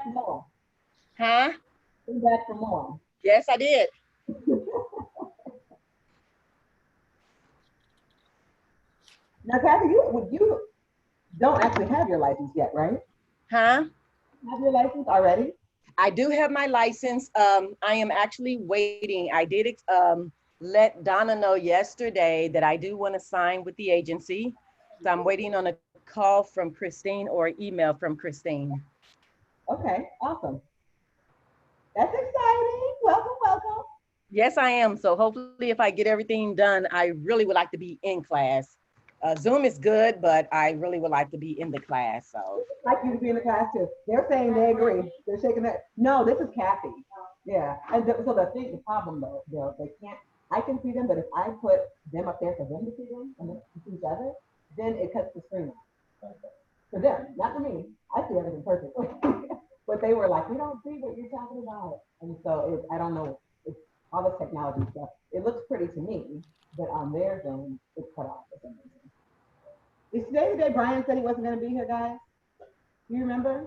for more. Huh? Bring back for more. Yes, I did. Now, Kathy, you don't actually have your license yet, right? Huh? Have your license already? I do have my license. I am actually waiting. I did let Donna know yesterday that I do want to sign with the agency. So I'm waiting on a call from Christine or email from Christine. Okay, awesome. That's exciting. Welcome, welcome. Yes, I am. So hopefully, if I get everything done, I really would like to be in class. Zoom is good, but I really would like to be in the class. So, Like you to be in the class too. They're saying they agree. They're shaking that. No, this is Kathy. Yeah. And so the problem though, they can't. I can see them, but if I put them up there for them to see them and then to see each other, then it cuts the screen off. For them, not for me. I see everything perfectly. But they were like, we don't see what you're talking about. And so I don't know. It's all this technology stuff. It looks pretty to me, but on their Zoom, it's cut off for some reason. Is today the day Brian said he wasn't going to be here, guys? Do you remember?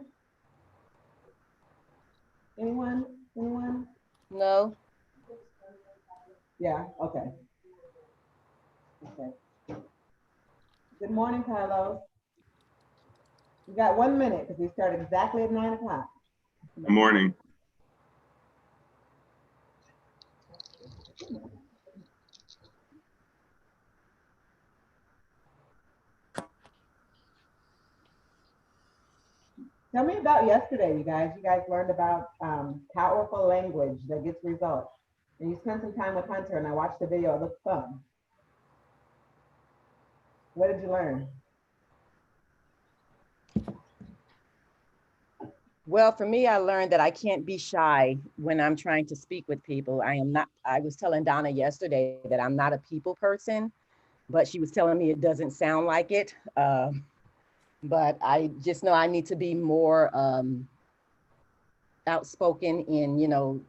Anyone? Anyone? no. Yeah, okay. Okay. Good morning, Carlos. You got 1 minute because we start exactly at 9 o'clock. Good morning. Tell me about yesterday, you guys. You guys learned about powerful language that gets results. And you spent some time with Hunter, and I watched the video. It looked fun. What did you learn? Well, for me, I learned that I can't be shy when I'm trying to speak with people. I am not, I was telling Donna yesterday that I'm not a people person, but she was telling me it doesn't sound like it. But I just know I need to be more outspoken in,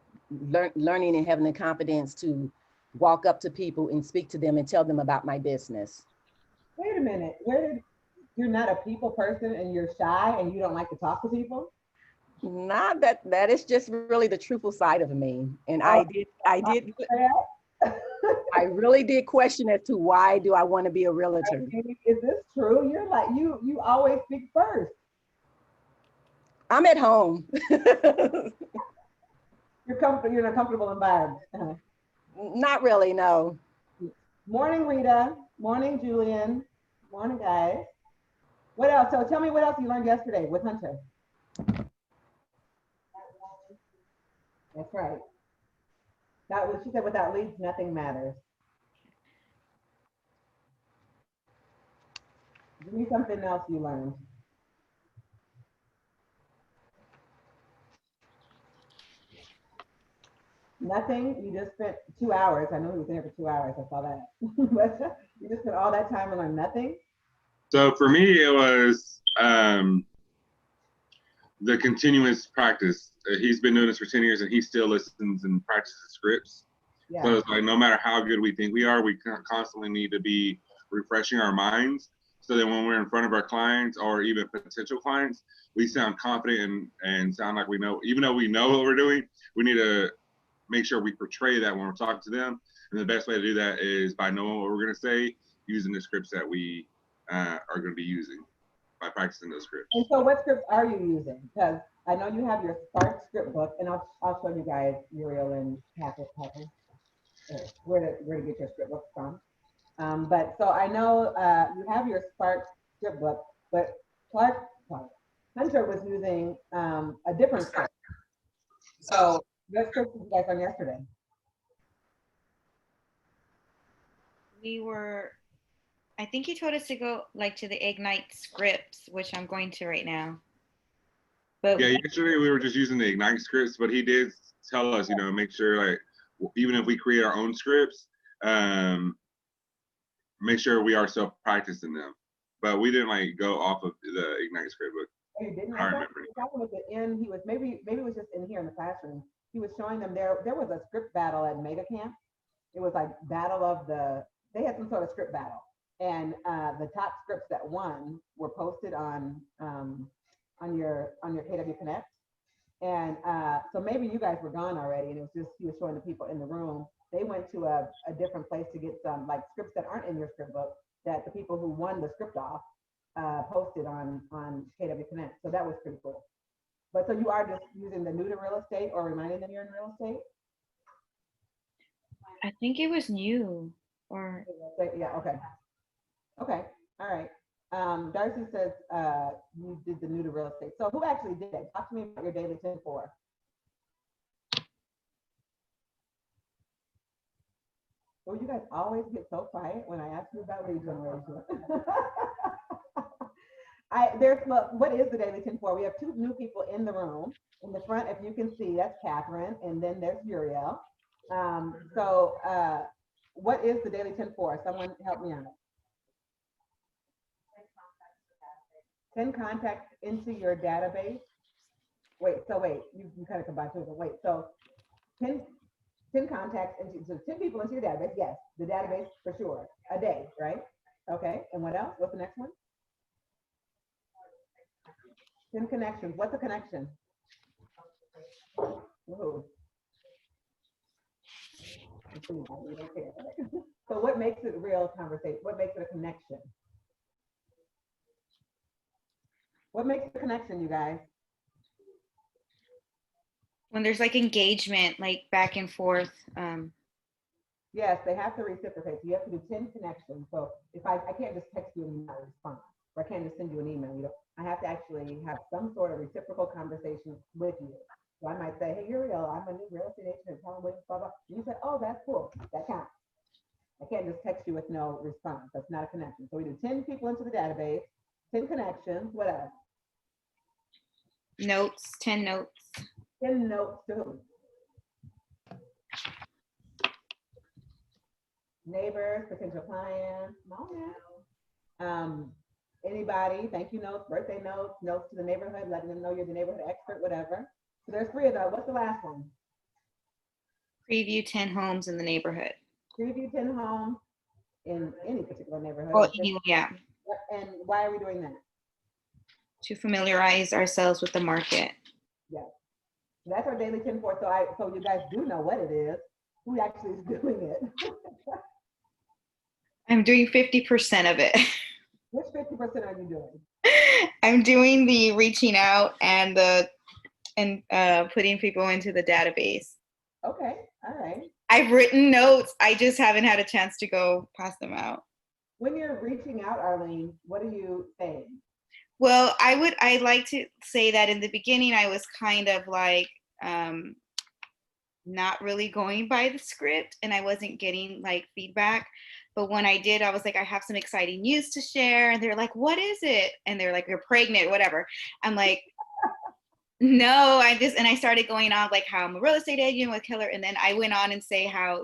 learning and having the confidence to walk up to people and speak to them and tell them about my business. Wait a minute. You're not a people person and you're shy and you don't like to talk to people? Not that is just really the truthful side of me. And I really did question as to why do I want to be a realtor. Is this true? You're like, you always speak first. I'm at home. You're in a comfortable environment. Not really, no. Morning, Rita. Morning, Julian. Morning, guys. What else? So tell me what else you learned yesterday with Hunter. That's right. That was, she said, without leads, nothing matters. Give me something else you learned. Nothing. You just spent 2 hours. I know he was there for 2 hours. I saw that. But you just spent all that time and learned nothing. So for me, it was the continuous practice. He's been doing this for 10 years and he still listens and practices scripts. Yeah. So it's like, no matter how good we think we are, we constantly need to be refreshing our minds so that when we're in front of our clients or even potential clients, we sound confident and sound like we know, even though we know what we're doing, we need to make sure we portray that when we're talking to them. And the best way to do that is by knowing what we're going to say, using the scripts that we are going to be using by practicing those scripts. And so what scripts are you using? Because I know you have your Spark script book, and I'll show you guys, Uriel and Patrick, where to get your script book from. But so I know you have your Spark script book, but Hunter was using a different script. So what script did you guys on yesterday? I think he told us to go to the Ignite scripts, which I'm going to right now. But yeah, yesterday we were just using the Ignite scripts, but he did tell us, make sure even if we create our own scripts, make sure we are still practicing them. But we didn't go off of the Ignite script book. Oh, you didn't? I remember. At the end, he was maybe it was just in here in the classroom. He was showing them there was a script battle at Mega Camp. It was like battle of they had some sort of script battle. And the top scripts that won were posted on your KW Connect. And so maybe you guys were gone already, and it was just he was showing the people in the room. They went to a different place to get some like scripts that aren't in your script book that the people who won the script off posted on KW Connect. So that was pretty cool. But so you are just using the new to real estate or reminding them you're in real estate? I think it was new or Yeah, okay. Okay, all right. Darcy says you did the new to real estate. So who actually did it? Talk to me about your daily 10-4. Oh, you guys always get so quiet when I ask you about lead generation. What is the daily 10-4? We have two new people in the room. In the front, if you can see, that's Catherine, and then there's Uriel. What is the daily 10-4? Someone help me out. 10 contacts into your database. Wait, you kind of combined two of them. Wait, so 10 contacts into, so 10 people into your database. Yes, the database for sure. A day, right? Okay, and what else? What's the next one? 10 connections. What's a connection? Woohoo. So what makes it a real conversation? What makes it a connection? What makes a connection, you guys? when there's like engagement, like back and forth. Yes, they have to reciprocate. So you have to do 10 connections. So if I can't just text you and not respond, or I can't just send you an email. I have to actually have some sort of reciprocal conversation with you. So I might say, hey, Uriel, I'm a new real estate agent, tell them what, blah, blah. And you say, oh, that's cool. That counts. I can't just text you with no response. That's not a connection. So we do 10 people into the database, 10 connections. What else? Notes, 10 notes. 10 notes to who? Neighbors, potential clients, anybody, thank you notes, birthday notes, notes to the neighborhood, letting them know you're the neighborhood expert, whatever. So there's 3 of those. What's the last one? Preview 10 homes in the neighborhood. Preview 10 homes in any particular neighborhood. Well, yeah. And why are we doing that? To familiarize ourselves with the market. Yes. So that's our daily 10-4. So you guys do know what it is. Who actually is doing it? I'm doing 50% of it. Which 50% are you doing? I'm doing the reaching out and putting people into the database. Okay, all right. I've written notes. I just haven't had a chance to go pass them out. When you're reaching out, Arlene, what are you saying? Well, I'd like to say that in the beginning, I was kind of like not really going by the script and I wasn't getting like feedback. But when I did, I was like, I have some exciting news to share. And they're like, what is it? And they're like, you're pregnant, whatever. I'm like, no, and I started going on like how I'm a real estate agent with Keller. And then I went on and say how,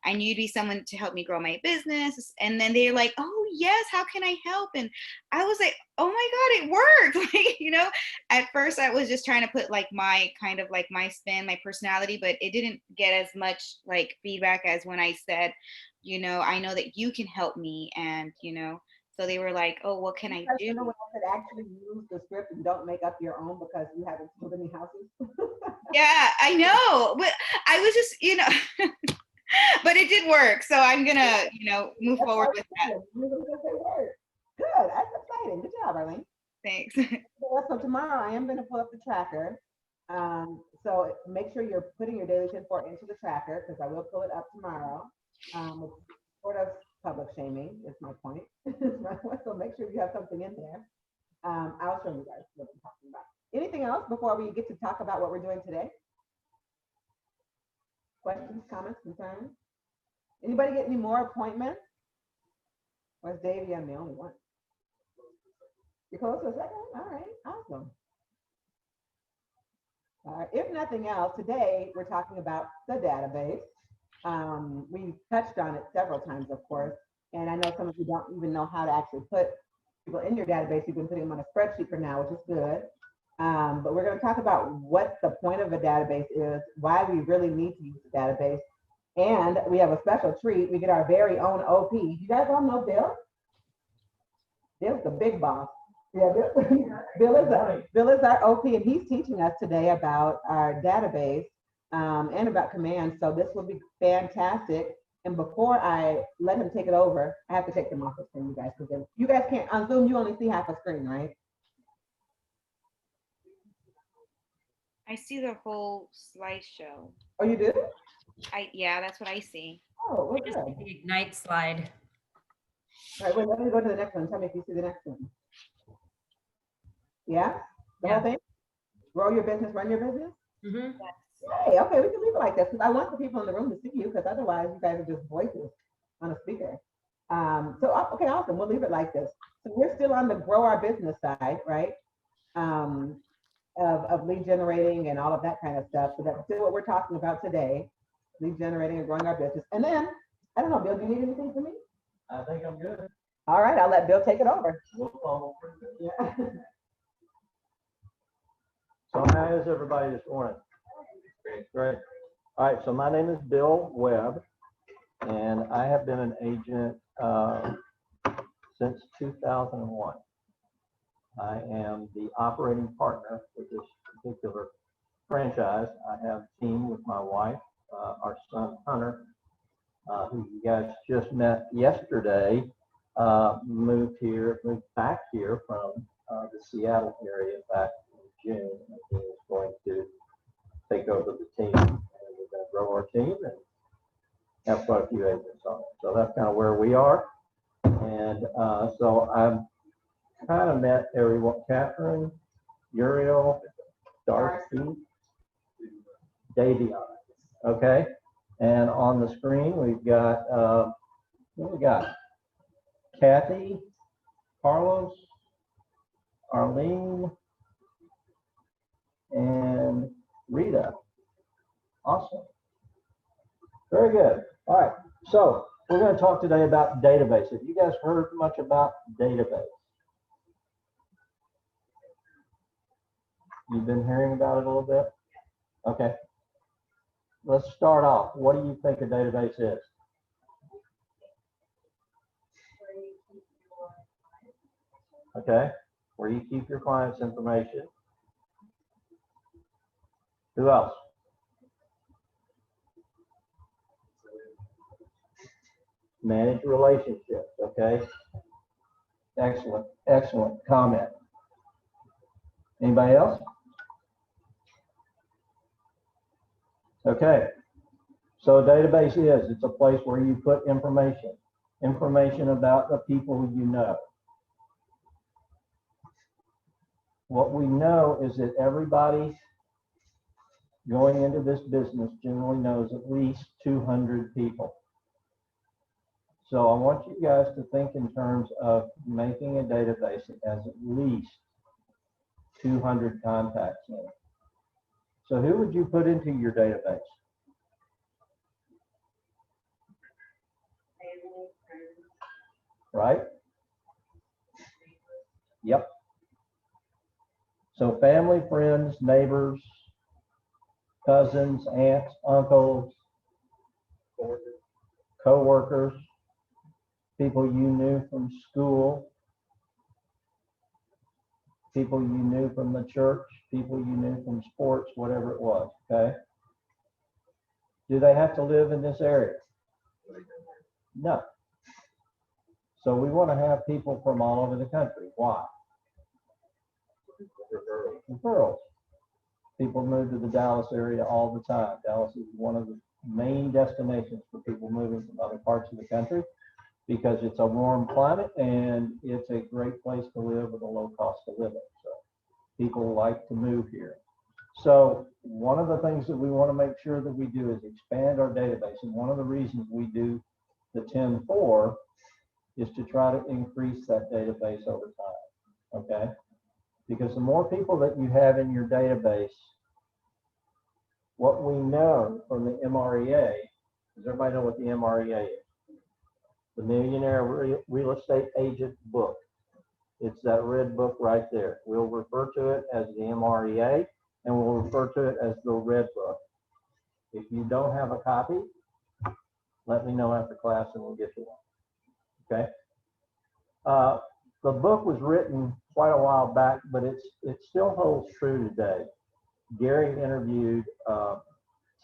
I knew you'd be someone to help me grow my business. And then they're like, oh yes, how can I help? And I was like, oh my God, it worked. Like, at first I was just trying to put like my kind of like my spin, my personality, but it didn't get as much like feedback as when I said, I know that you can help me. And, so they were like, oh, what can I do? You know when I could actually use the script and don't make up your own because you haven't sold any houses? Yeah, I know. But I was just, but it did work. So I'm going to, move forward with that. Good. That's exciting. Good job, Arlene. Thanks. So tomorrow I am going to pull up the tracker. So make sure you're putting your daily 10-4 into the tracker because I will pull it up tomorrow. It's sort of public shaming is my point. So make sure you have something in there. I'll show you guys what I'm talking about. Anything else before we get to talk about what we're doing today? Questions, comments, concerns? Anybody get any more appointments? Or is Davey the only one? You're close to a second? All right, awesome. All right, if nothing else, today we're talking about the database. We touched on it several times, of course, and I know some of you don't even know how to actually put people in your database. You've been putting them on a spreadsheet for now, which is good. But we're going to talk about what the point of a database is, why we really need to use the database, and we have a special treat. We get our very own OP. You guys all know Bill? Bill's the big boss. Yeah, Bill is our OP, and he's teaching us today about our database and about commands. So this will be fantastic. And before I let him take it over, I have to take them off the screen, you guys, because you guys can't on Zoom. You only see half a screen, right? I see the whole slideshow. Oh, you do? Yeah, that's what I see. Oh, well, Just good. the Ignite slide. All right, wait, let me go to the next one. Tell me if you see the next one. Yeah, the whole Yeah. thing. Grow your business, run your business. Mhm. Hey, okay, we can leave it like this because I want the people in the room to see you because otherwise you guys are just voices on a speaker. Okay, awesome. We'll leave it like this. So we're still on the grow our business side, right? Of lead generating and all of that kind of stuff. So that's still what we're talking about today, lead generating and growing our business. And then, I don't know, Bill, do you need anything from me? I think I'm good. All right, I'll let Bill take it over. We'll follow through. Yeah. So how is everybody this morning? Great. All right, so my name is Bill Webb, and I have been an agent since 2001. I am the operating partner for this particular franchise. I have a team with my wife, our son Hunter, who you guys just met yesterday, moved back here from the Seattle area back in June. And he is going to take over the team, and we're going to grow our team and have quite a few agents on it. So that's kind of where we are. And so I've kind of met everyone: Catherine, Uriel, Darcy, Davion. Okay. And on the screen, we've got, what we got? Kathy, Carlos, Arlene, and Rita. Awesome. Very good. All right. So we're going to talk today about database. Have you guys heard much about database? You've been hearing about it a little bit? Okay. Let's start off. What do you think a database is? Okay. Where you keep your clients' information. Who else? Manage relationships. Okay. Excellent comment. Anybody else? Okay. So a database it's a place where you put information about the people you know. What we know is that everybody going into this business generally knows at least 200 people. So I want you guys to think in terms of making a database that has at least 200 contacts in it. So who would you put into your database? Right? Yep. So family, friends, neighbors, cousins, aunts, uncles, co-workers, people you knew from school, people you knew from the church, people you knew from sports, whatever it was, okay? Do they have to live in this area? No. So we want to have people from all over the country. Why? Referrals. People move to the Dallas area all the time. Dallas is one of the main destinations for people moving from other parts of the country because it's a warm climate and it's a great place to live with a low cost of living. So people like to move here. So one of the things that we want to make sure that we do is expand our database. And one of the reasons we do the 10-4 is to try to increase that database over time, okay? Because the more people that you have in your database, what we know from the MREA, does everybody know what the MREA is? The Millionaire Real Estate Agent Book. It's that red book right there. We'll refer to it as the MREA, and we'll refer to it as the red book. If you don't have a copy, let me know after class and we'll get you one. Okay. The book was written quite a while back, but it still holds true today. Gary interviewed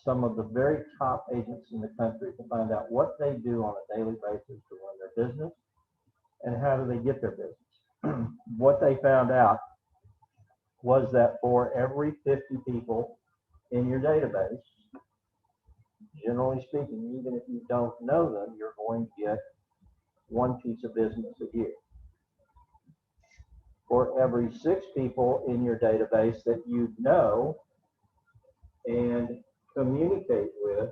some of the very top agents in the country to find out what they do on a daily basis to run their business and how do they get their business. What they found out was that for every 50 people in your database, generally speaking, even if you don't know them, you're going to get one piece of business a year. For every 6 people in your database that you know and communicate with,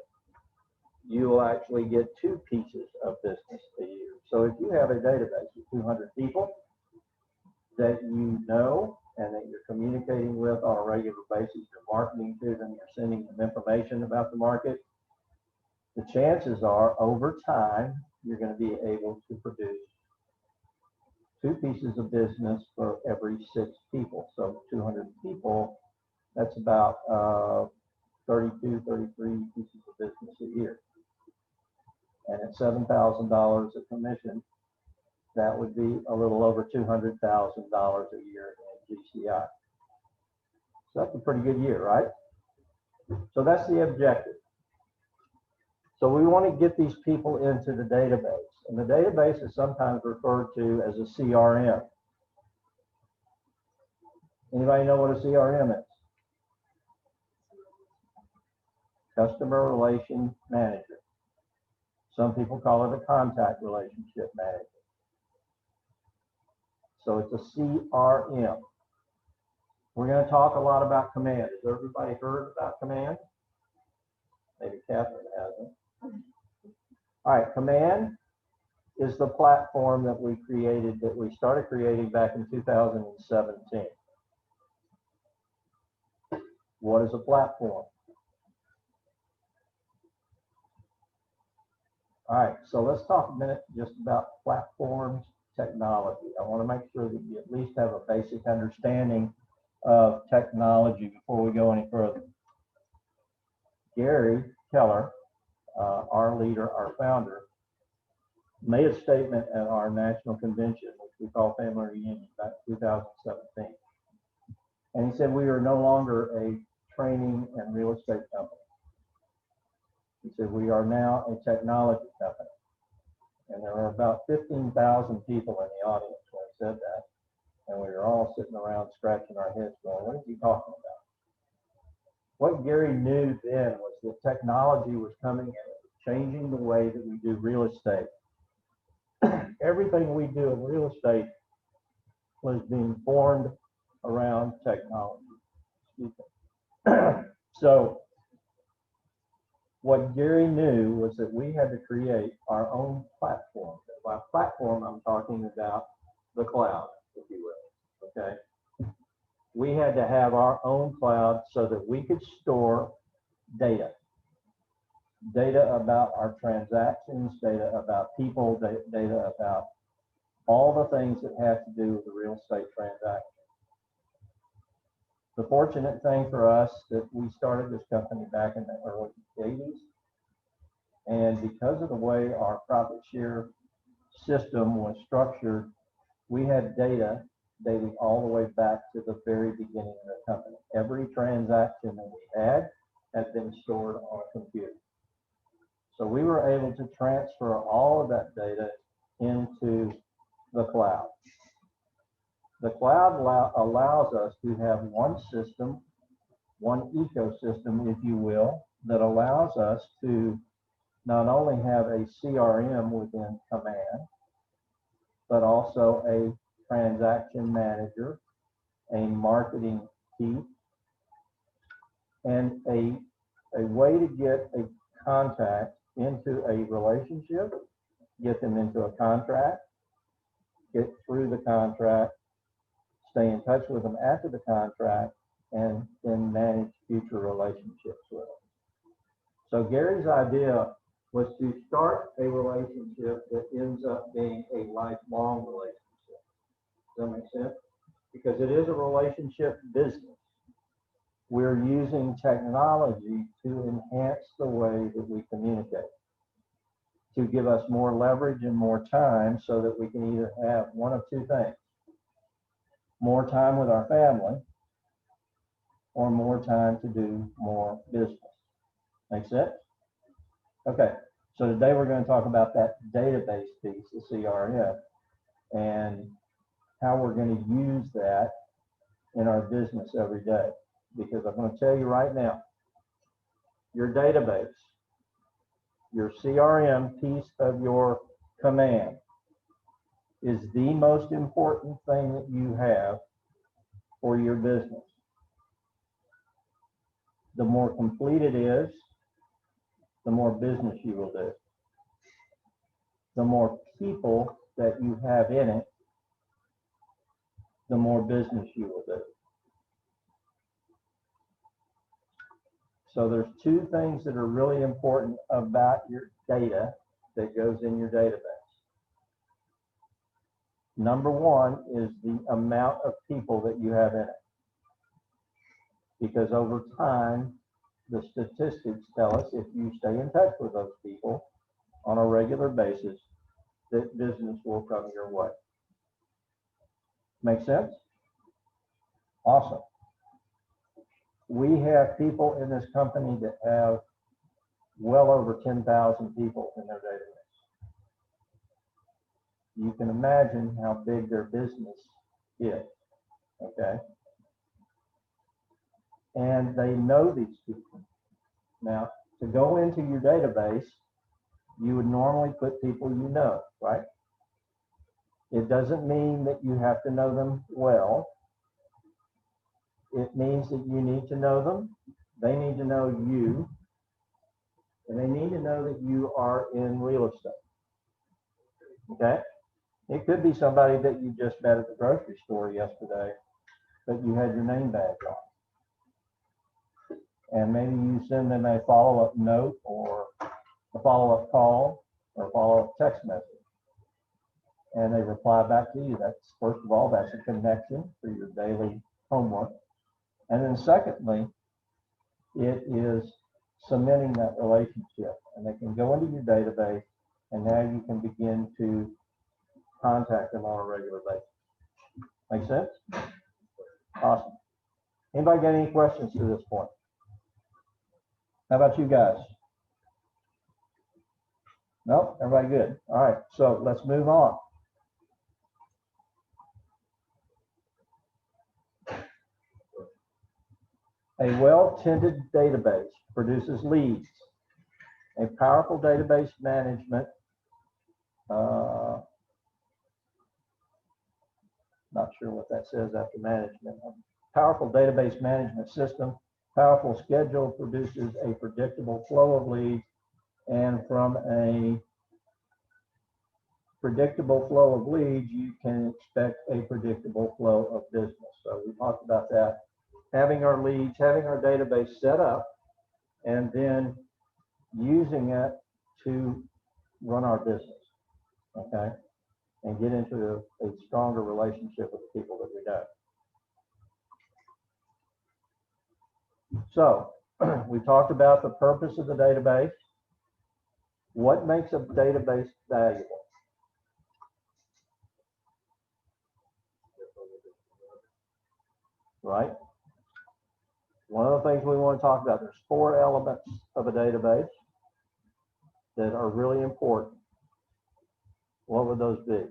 you will actually get 2 pieces of business a year. So if you have a database of 200 people that you know and that you're communicating with on a regular basis, you're marketing to them, you're sending them information about the market, the chances are over time, you're going to be able to produce 2 pieces of business for every 6 people. So 200 people, that's about 32, 33 pieces of business a year. And at $7,000 a commission, that would be a little over $200,000 a year in GCI. So that's a pretty good year, right? So that's the objective. So we want to get these people into the database. And the database is sometimes referred to as a CRM. Anybody know what a CRM is? Customer Relation Manager. Some people call it a contact relationship manager. So it's a CRM. We're going to talk a lot about command. Has everybody heard about command? Maybe Catherine hasn't. All right, command is the platform that we created, that we started creating back in 2017. What is a platform? All right, so let's talk a minute just about platforms, technology. I want to make sure that you at least have a basic understanding of technology before we go any further. Gary Keller, our leader, our founder, made a statement at our national convention, which we call Family Reunion, back in 2017. And he said, we are no longer a training and real estate company. He said, we are now a technology company. And there were about 15,000 people in the audience when he said that. And we were all sitting around scratching our heads going, what is he talking about? What Gary knew then was that technology was coming in, it was changing the way that we do real estate. Everything we do in real estate was being formed around technology. So what Gary knew was that we had to create our own platform. By platform, I'm talking about the cloud, if you will, okay? We had to have our own cloud so that we could store data. Data about our transactions, data about people, data about all the things that have to do with the real estate transaction. The fortunate thing for us that we started this company back in the early 80s, and because of the way our profit share system was structured, we had data dating all the way back to the very beginning of the company. Every transaction that we had been stored on a computer. So we were able to transfer all of that data into the cloud. The cloud allows us to have one system, one ecosystem, if you will, that allows us to not only have a CRM within Command, but also a transaction manager, a marketing piece, and a way to get a contact into a relationship, get them into a contract, get through the contract, stay in touch with them after the contract, and then manage future relationships with them. So Gary's idea was to start a relationship that ends up being a lifelong relationship. Does that make sense? Because it is a relationship business. We're using technology to enhance the way that we communicate, to give us more leverage and more time so that we can either have one of two things. more time with our family, or more time to do more business. Make sense? Okay, so today we're going to talk about that database piece, the CRM, and how we're going to use that in our business every day. Because I'm going to tell you right now, your database, your CRM piece of your command is the most important thing that you have for your business. The more complete it is, the more business you will do. The more people that you have in it, the more business you will do. So there's two things that are really important about your data that goes in your database. Number one is the amount of people that you have in it. Because over time, the statistics tell us if you stay in touch with those people on a regular basis, that business will come your way. Make sense? Awesome. We have people in this company that have well over 10,000 people in their database. You can imagine how big their business is, okay? And they know these people. Now, to go into your database, you would normally put people you know, right? It doesn't mean that you have to know them well. It means that you need to know them. They need to know you. And they need to know that you are in real estate. Okay? It could be somebody that you just met at the grocery store yesterday, but you had your name badge on. And maybe you send them a follow-up note or a follow-up call or a follow-up text message. And they reply back to you. That's, first of all, that's a connection for your daily homework. And then secondly, it is cementing that relationship. And they can go into your database, and now you can begin to contact them on a regular basis. Make sense? Awesome. Anybody got any questions to this point? How about you guys? No? Everybody good? All right, so let's move on. A well-tended database produces leads. A powerful database management, not sure what that says after management. Powerful database management system, powerful schedule produces a predictable flow of leads, and from a predictable flow of leads, you can expect a predictable flow of business. So we talked about that. Having our leads, having our database set up, and then using it to run our business, okay? And get into a stronger relationship with the people that we know. So we talked about the purpose of the database. What makes a database valuable? Right? One of the things we want to talk about, there's 4 elements of a database that are really important. What would those be?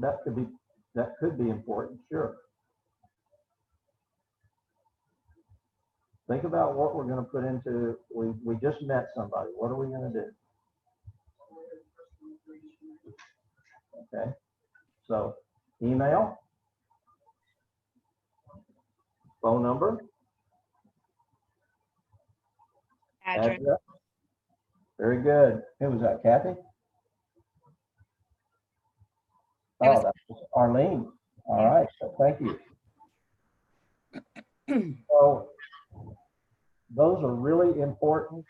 That could be important, sure. Think about what we're going to put into, we just met somebody. What are we going to do? Okay, so email, phone number, Address. address. Very good. Who was that, Kathy? Oh, that was Arlene. All right, so thank you. So those are really important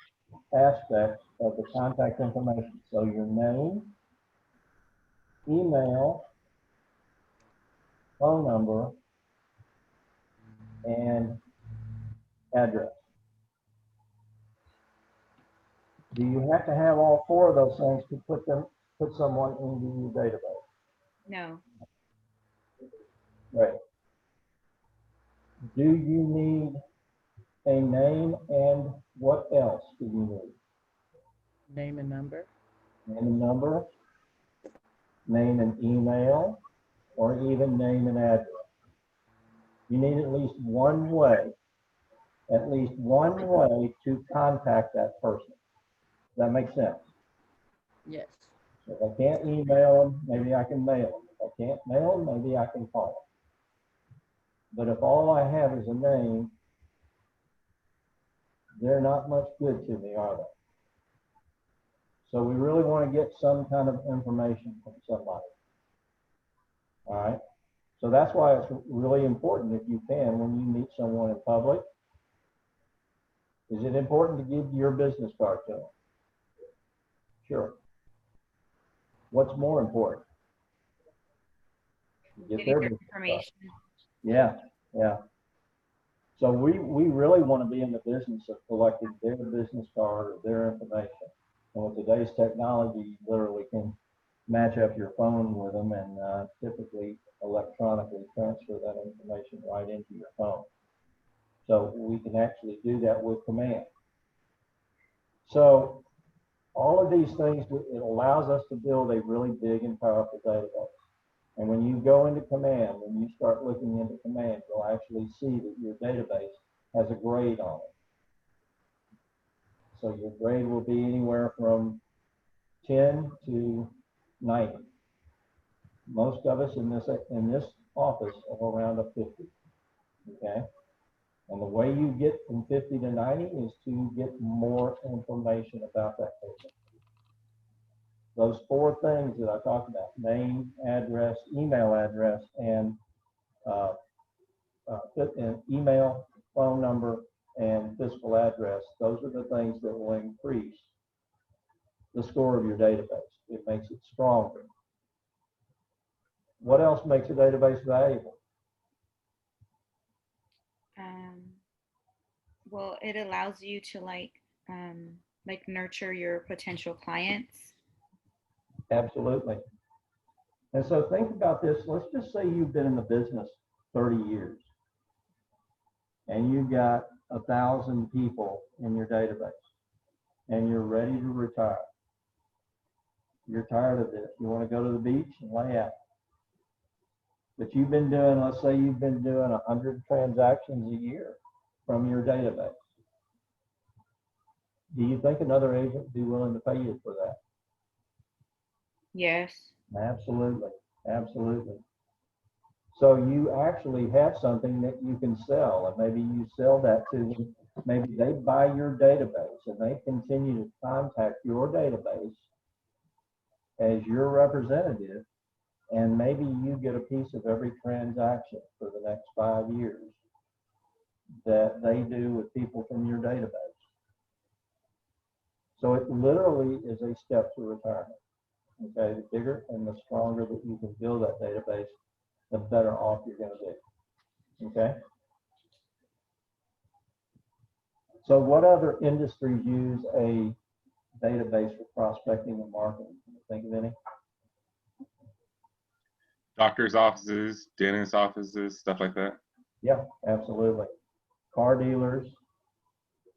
aspects of the contact information. So your name, email, phone number, and address. Do you have to have all four of those things to put someone into your database? No. Right. Do you need a name, and what else do you need? Name and number. Name and number, name and email, or even name and address. You need at least one way to contact that person. Does that make sense? Yes. If I can't email them, maybe I can mail them. If I can't mail them, maybe I can call them. But if all I have is a name, they're not much good to me, are they? So we really want to get some kind of information from somebody. All right. So that's why it's really important, if you can, when you meet someone in public. Is it important to give your business card to them? Sure. What's more important? Get Getting their their business card. information. Yeah, yeah. So we really want to be in the business of collecting their business card or their information. And with today's technology, you literally can match up your phone with them and typically electronically transfer that information right into your phone. So we can actually do that with command. So all of these things, it allows us to build a really big and powerful database. And when you go into command, when you start looking into command, you'll actually see that your database has a grade on it. So your grade will be anywhere from 10 to 90. Most of us in this office are around a 50. Okay. And the way you get from 50 to 90 is to get more information about that person. Those four things that I talked about: name, address, email address, and email, phone number, and physical address. Those are the things that will increase the score of your database. It makes it stronger. What else makes a database valuable? Well, it allows you to like nurture your potential clients. Absolutely. And so think about this. Let's just say you've been in the business 30 years and you've got 1,000 people in your database and you're ready to retire. You're tired of this. You want to go to the beach and lay out. But you've been doing, let's say you've been doing 100 transactions a year from your database. Do you think another agent would be willing to pay you for that? Yes. Absolutely, absolutely. So you actually have something that you can sell, and maybe you sell that to them. Maybe they buy your database and they continue to contact your database as your representative, and maybe you get a piece of every transaction for the next 5 years that they do with people from your database. So it literally is a step to retirement. Okay, the bigger and the stronger that you can build that database, the better off you're going to be. Okay. So what other industries use a database for prospecting and marketing? Can you think of any? Doctors' offices, dentist offices, stuff like that. Yeah, absolutely. Car dealers.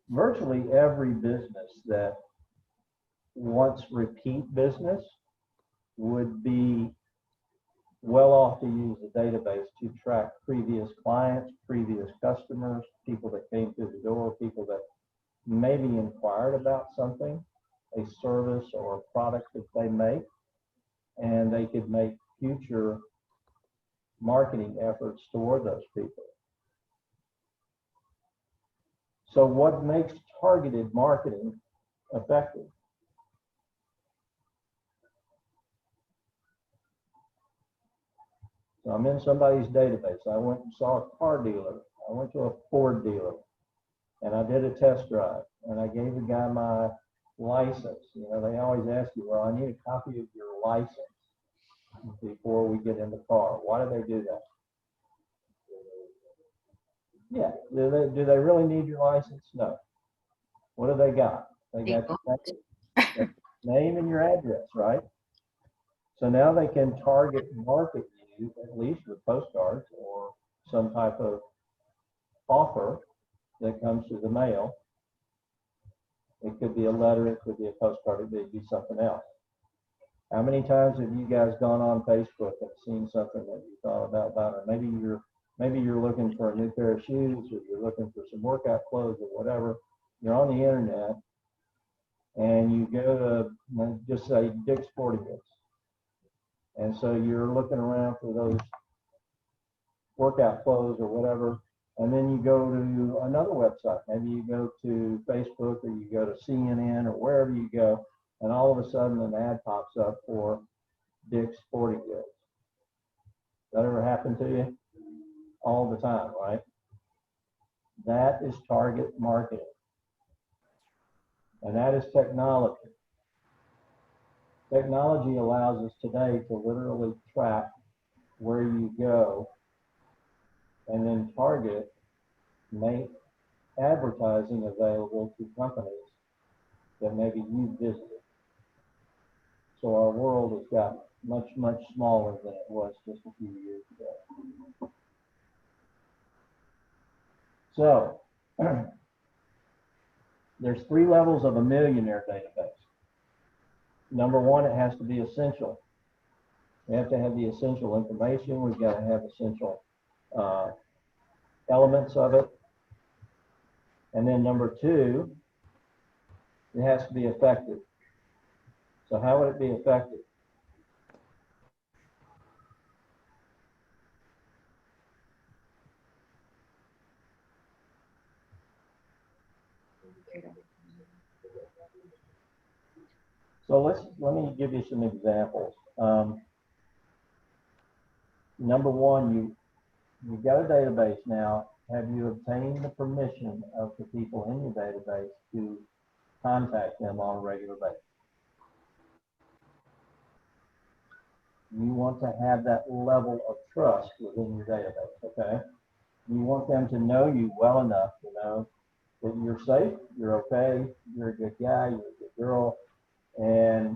Virtually every business that wants repeat business would be well off to use a database to track previous clients, previous customers, people that came through the door, people that maybe inquired about something, a service or a product that they make, and they could make future marketing efforts toward those people. So what makes targeted marketing effective? So I'm in somebody's database. I went and saw a car dealer. I went to a Ford dealer and I did a test drive and I gave the guy my license. You know, they always ask you, well, I need a copy of your license before we get in the car. Why do they do that? Yeah. Do they really need your license? No. What do they got? They got your name, Name and your address, right? So now they can target and market you at least with postcards or some type of offer that comes through the mail. It could be a letter, it could be a postcard, it could be something else. How many times have you guys gone on Facebook and seen something that you thought about, or maybe you're looking for a new pair of shoes, or you're looking for some workout clothes or whatever. You're on the internet and you go to, just say, Dick's Sporting Goods. And so you're looking around for those workout clothes or whatever, and then you go to another website. Maybe you go to Facebook, or you go to CNN, or wherever you go, and all of a sudden an ad pops up for Dick's Sporting Goods. That ever happen to you? All the time, right? That is target marketing. And that is technology. Technology allows us today to literally track where you go and then target, make advertising available to companies that maybe you visited. So our world has got much, much smaller than it was just a few years ago. So there's 3 levels of a millionaire database. Number 1, it has to be essential. We have to have the essential information. We've got to have essential elements of it. And then number 2, it has to be effective. So how would it be effective? So let me give you some examples. Number 1, you've got a database now. Have you obtained the permission of the people in your database to contact them on a regular basis? You want to have that level of trust within your database, okay? You want them to know you well enough to know that you're safe, you're okay, you're a good guy, you're a good girl, and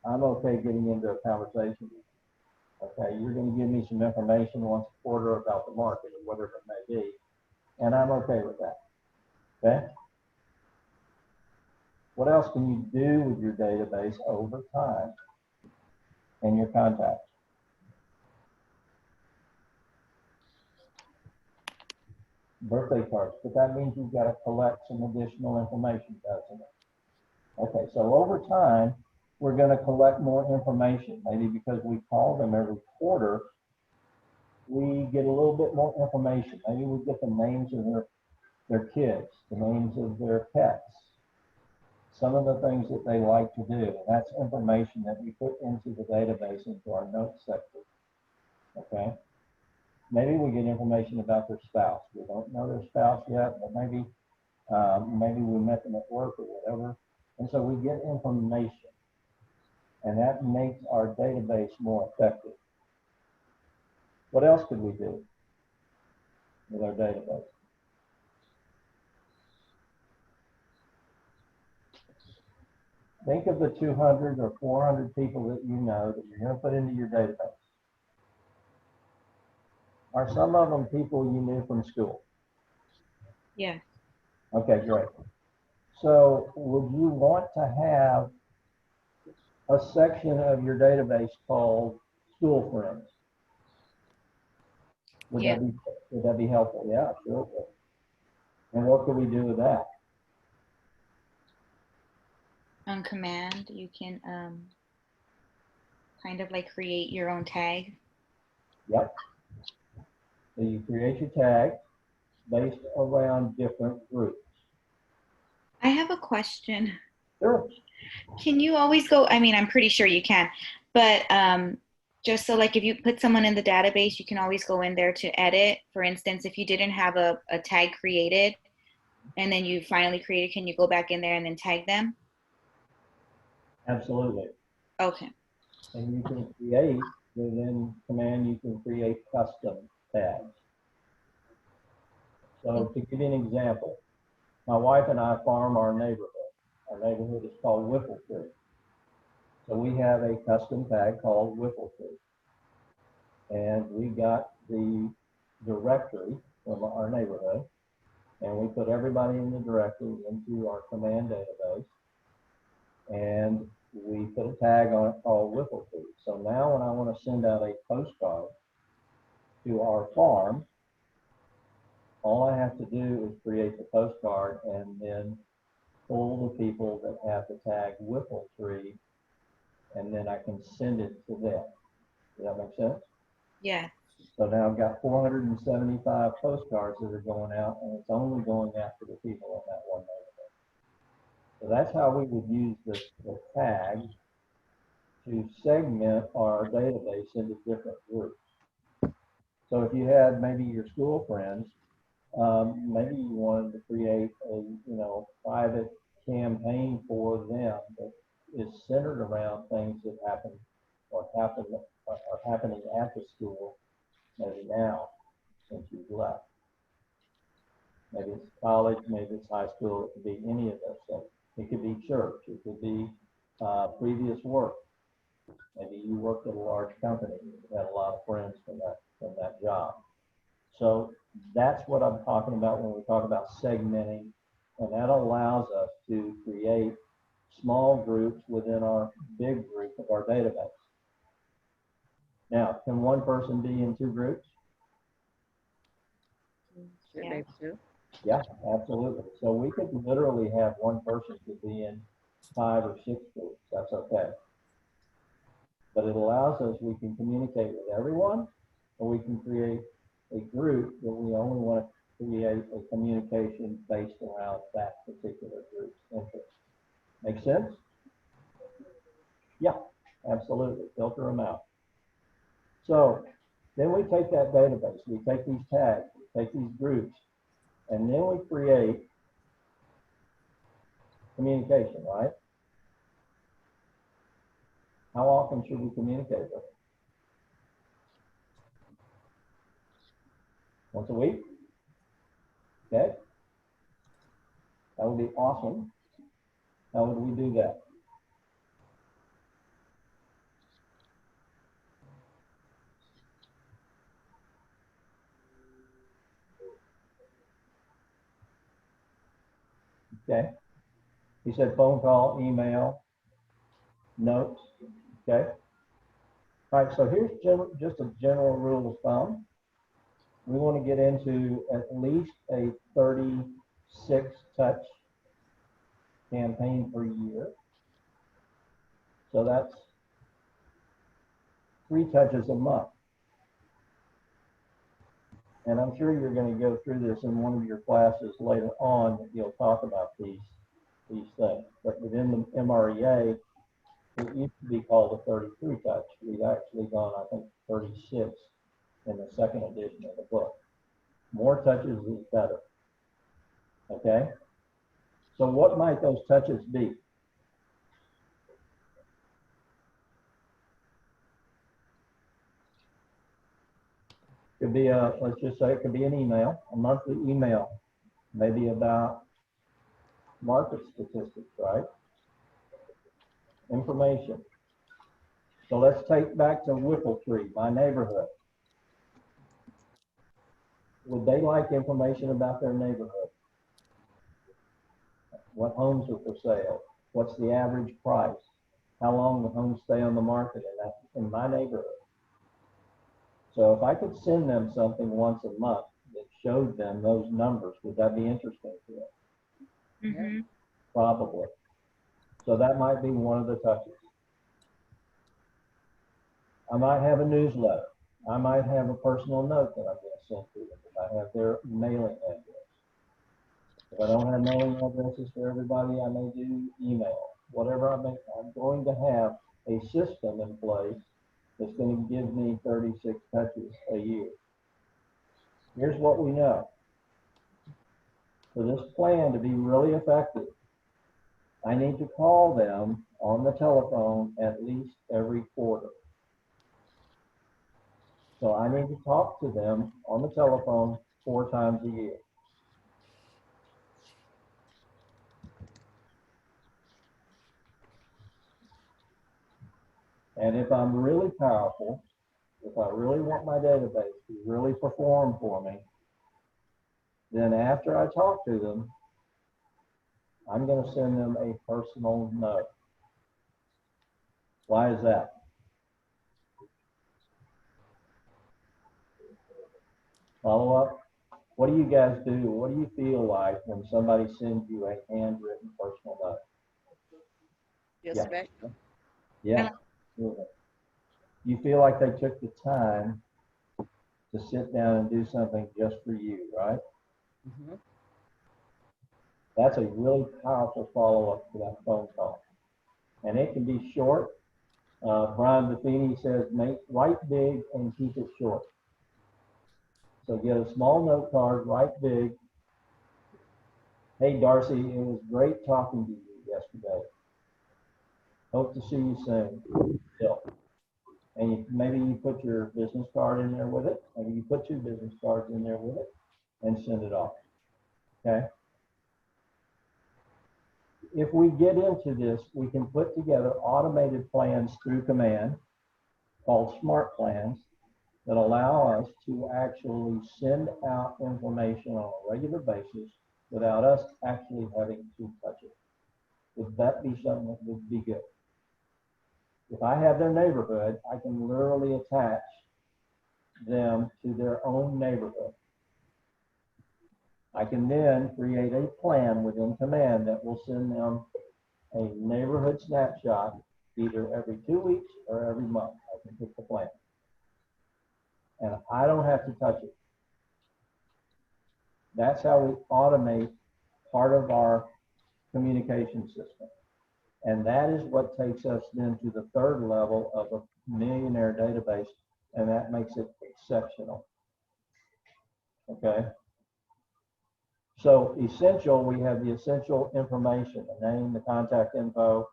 I'm okay getting into a conversation with you. Okay, you're going to give me some information once a quarter about the market or whatever it may be, and I'm okay with that. Okay? What else can you do with your database over time and your contacts? Birthday cards, but that means you've got to collect some additional information, doesn't it? Okay, so over time, we're going to collect more information. Maybe because we call them every quarter, we get a little bit more information. Maybe we get the names of their kids, the names of their pets, some of the things that they like to do. And that's information that we put into the database, into our notes section. Okay? Maybe we get information about their spouse. We don't know their spouse yet, but maybe we met them at work or whatever. And so we get information. And that makes our database more effective. What else could we do with our database? Think of the 200 or 400 people that you know that you're going to put into your database. Are some of them people you knew from school? Yeah. Okay, great. So would you want to have a section of your database called school friends? Would that be helpful? Yeah, sure. And what could we do with that? On command, you can kind of like create your own tag. Yep. So you create your tag based around different groups. I have a question. Sure. Can you always go, I mean, I'm pretty sure you can, but just so like if you put someone in the database, you can always go in there to edit. For instance, if you didn't have a tag created and then you finally created, can you go back in there and then tag them? Absolutely. Okay. And you can create, within command, you can create custom tags. So to give you an example, my wife and I farm our neighborhood. our neighborhood is called Whipple Tree. So we have a custom tag called Whipple Tree. And we got the directory from our neighborhood, and we put everybody in the directory into our command database, and we put a tag on it called Whipple Tree. So now when I want to send out a postcard to our farm, all I have to do is create the postcard and then pull the people that have the tag Whipple Tree, and then I can send it to them. Does that make sense? Yeah. So now I've got 475 postcards that are going out, and it's only going out to the people in that one neighborhood. So that's how we would use the tag to segment our database into different groups. So if you had maybe your school friends, maybe you wanted to create a private campaign for them that is centered around things that happen or are happening at the school, maybe now since you've left. Maybe it's college, maybe it's high school, it could be any of those things. It could be church, it could be previous work. Maybe you worked at a large company, you had a lot of friends from that job. So that's what I'm talking about when we talk about segmenting, and that allows us to create small groups within our big group of our database. Now, can one person be in two groups? Should Yeah. be able to. Yeah, absolutely. So we could literally have one person could be in 5 or 6 groups. That's okay. But it allows us, we can communicate with everyone, or we can create a group that we only want to create a communication based around that particular group's interest. Make sense? Yeah, absolutely. Filter them out. So then we take that database, we take these tags, we take these groups, and then we create communication, right? How often should we communicate with them? Once a week? Okay. That would be awesome. How would we do that? Okay. He said phone call, email, notes. Okay. All right. So here's just a general rule of thumb. We want to get into at least a 36 touch campaign per year. So that's 3 touches a month. And I'm sure you're going to go through this in one of your classes later on. You'll talk about these things. But within the MREA, it used to be called a 33 touch. We've actually gone, I think, 36 in the second edition of the book. More touches is better. Okay? So what might those touches be? Could be let's just say it could be an email, a monthly email, maybe about market statistics, right? Information. So let's take back to Whipple Tree, my neighborhood. Would they like information about their neighborhood? What homes are for sale? What's the average price? How long the homes stay on the market in my neighborhood? So if I could send them something once a month that showed them those numbers, would that be interesting to them? Mm-hmm. Probably. So that might be one of the touches. I might have a newsletter. I might have a personal note that I'm going to send to them. I have their mailing address. If I don't have mailing addresses for everybody, I may do email. Whatever I'm going to have a system in place that's going to give me 36 touches a year. Here's what we know. For this plan to be really effective, I need to call them on the telephone at least every quarter. So I need to talk to them on the telephone 4 times a year. And if I'm really powerful, if I really want my database to really perform for me, then after I talk to them, I'm going to send them a personal note. Why is that? Follow up? What do you guys do? What do you feel like when somebody sends you a handwritten personal note? Feel Yeah. special. Yeah. Absolutely. You feel like they took the time to sit down and do something just for you, right? Mhm. That's a really powerful follow-up to that phone call. And it can be short. Brian Buffini says, write big and keep it short. So get a small note card, write big. Hey, Darcy, it was great talking to you yesterday. Hope to see you soon. Bill. And maybe you put your business card in there with it. Maybe you put 2 business cards in there with it and send it off. Okay. If we get into this, we can put together automated plans through command called smart plans that allow us to actually send out information on a regular basis without us actually having to touch it. Would that be something that would be good? If I have their neighborhood, I can literally attach them to their own neighborhood. I can then create a plan within command that will send them a neighborhood snapshot either every 2 weeks or every month. I can pick the plan. And I don't have to touch it. That's how we automate part of our communication system. And that is what takes us then to the 3rd level of a millionaire database, and that makes it exceptional. Okay? So essential, we have the essential information, the name, the contact info,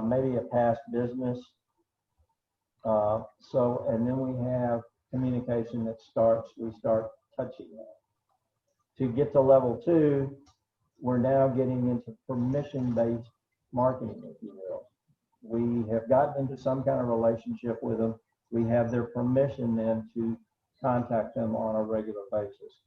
maybe a past business. And then we have communication that we start touching that. To get to level 2, we're now getting into permission-based marketing, if you will. We have gotten into some kind of relationship with them. We have their permission then to contact them on a regular basis.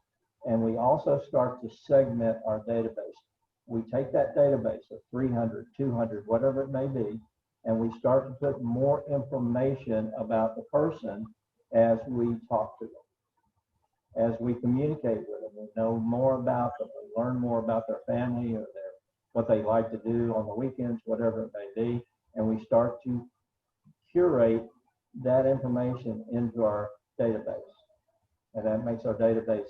And we also start to segment our database. We take that database of 300, 200, whatever it may be, and we start to put more information about the person as we talk to them, as we communicate with them. We know more about them. We learn more about their family or what they like to do on the weekends, whatever it may be. And we start to curate that information into our database. And that makes our database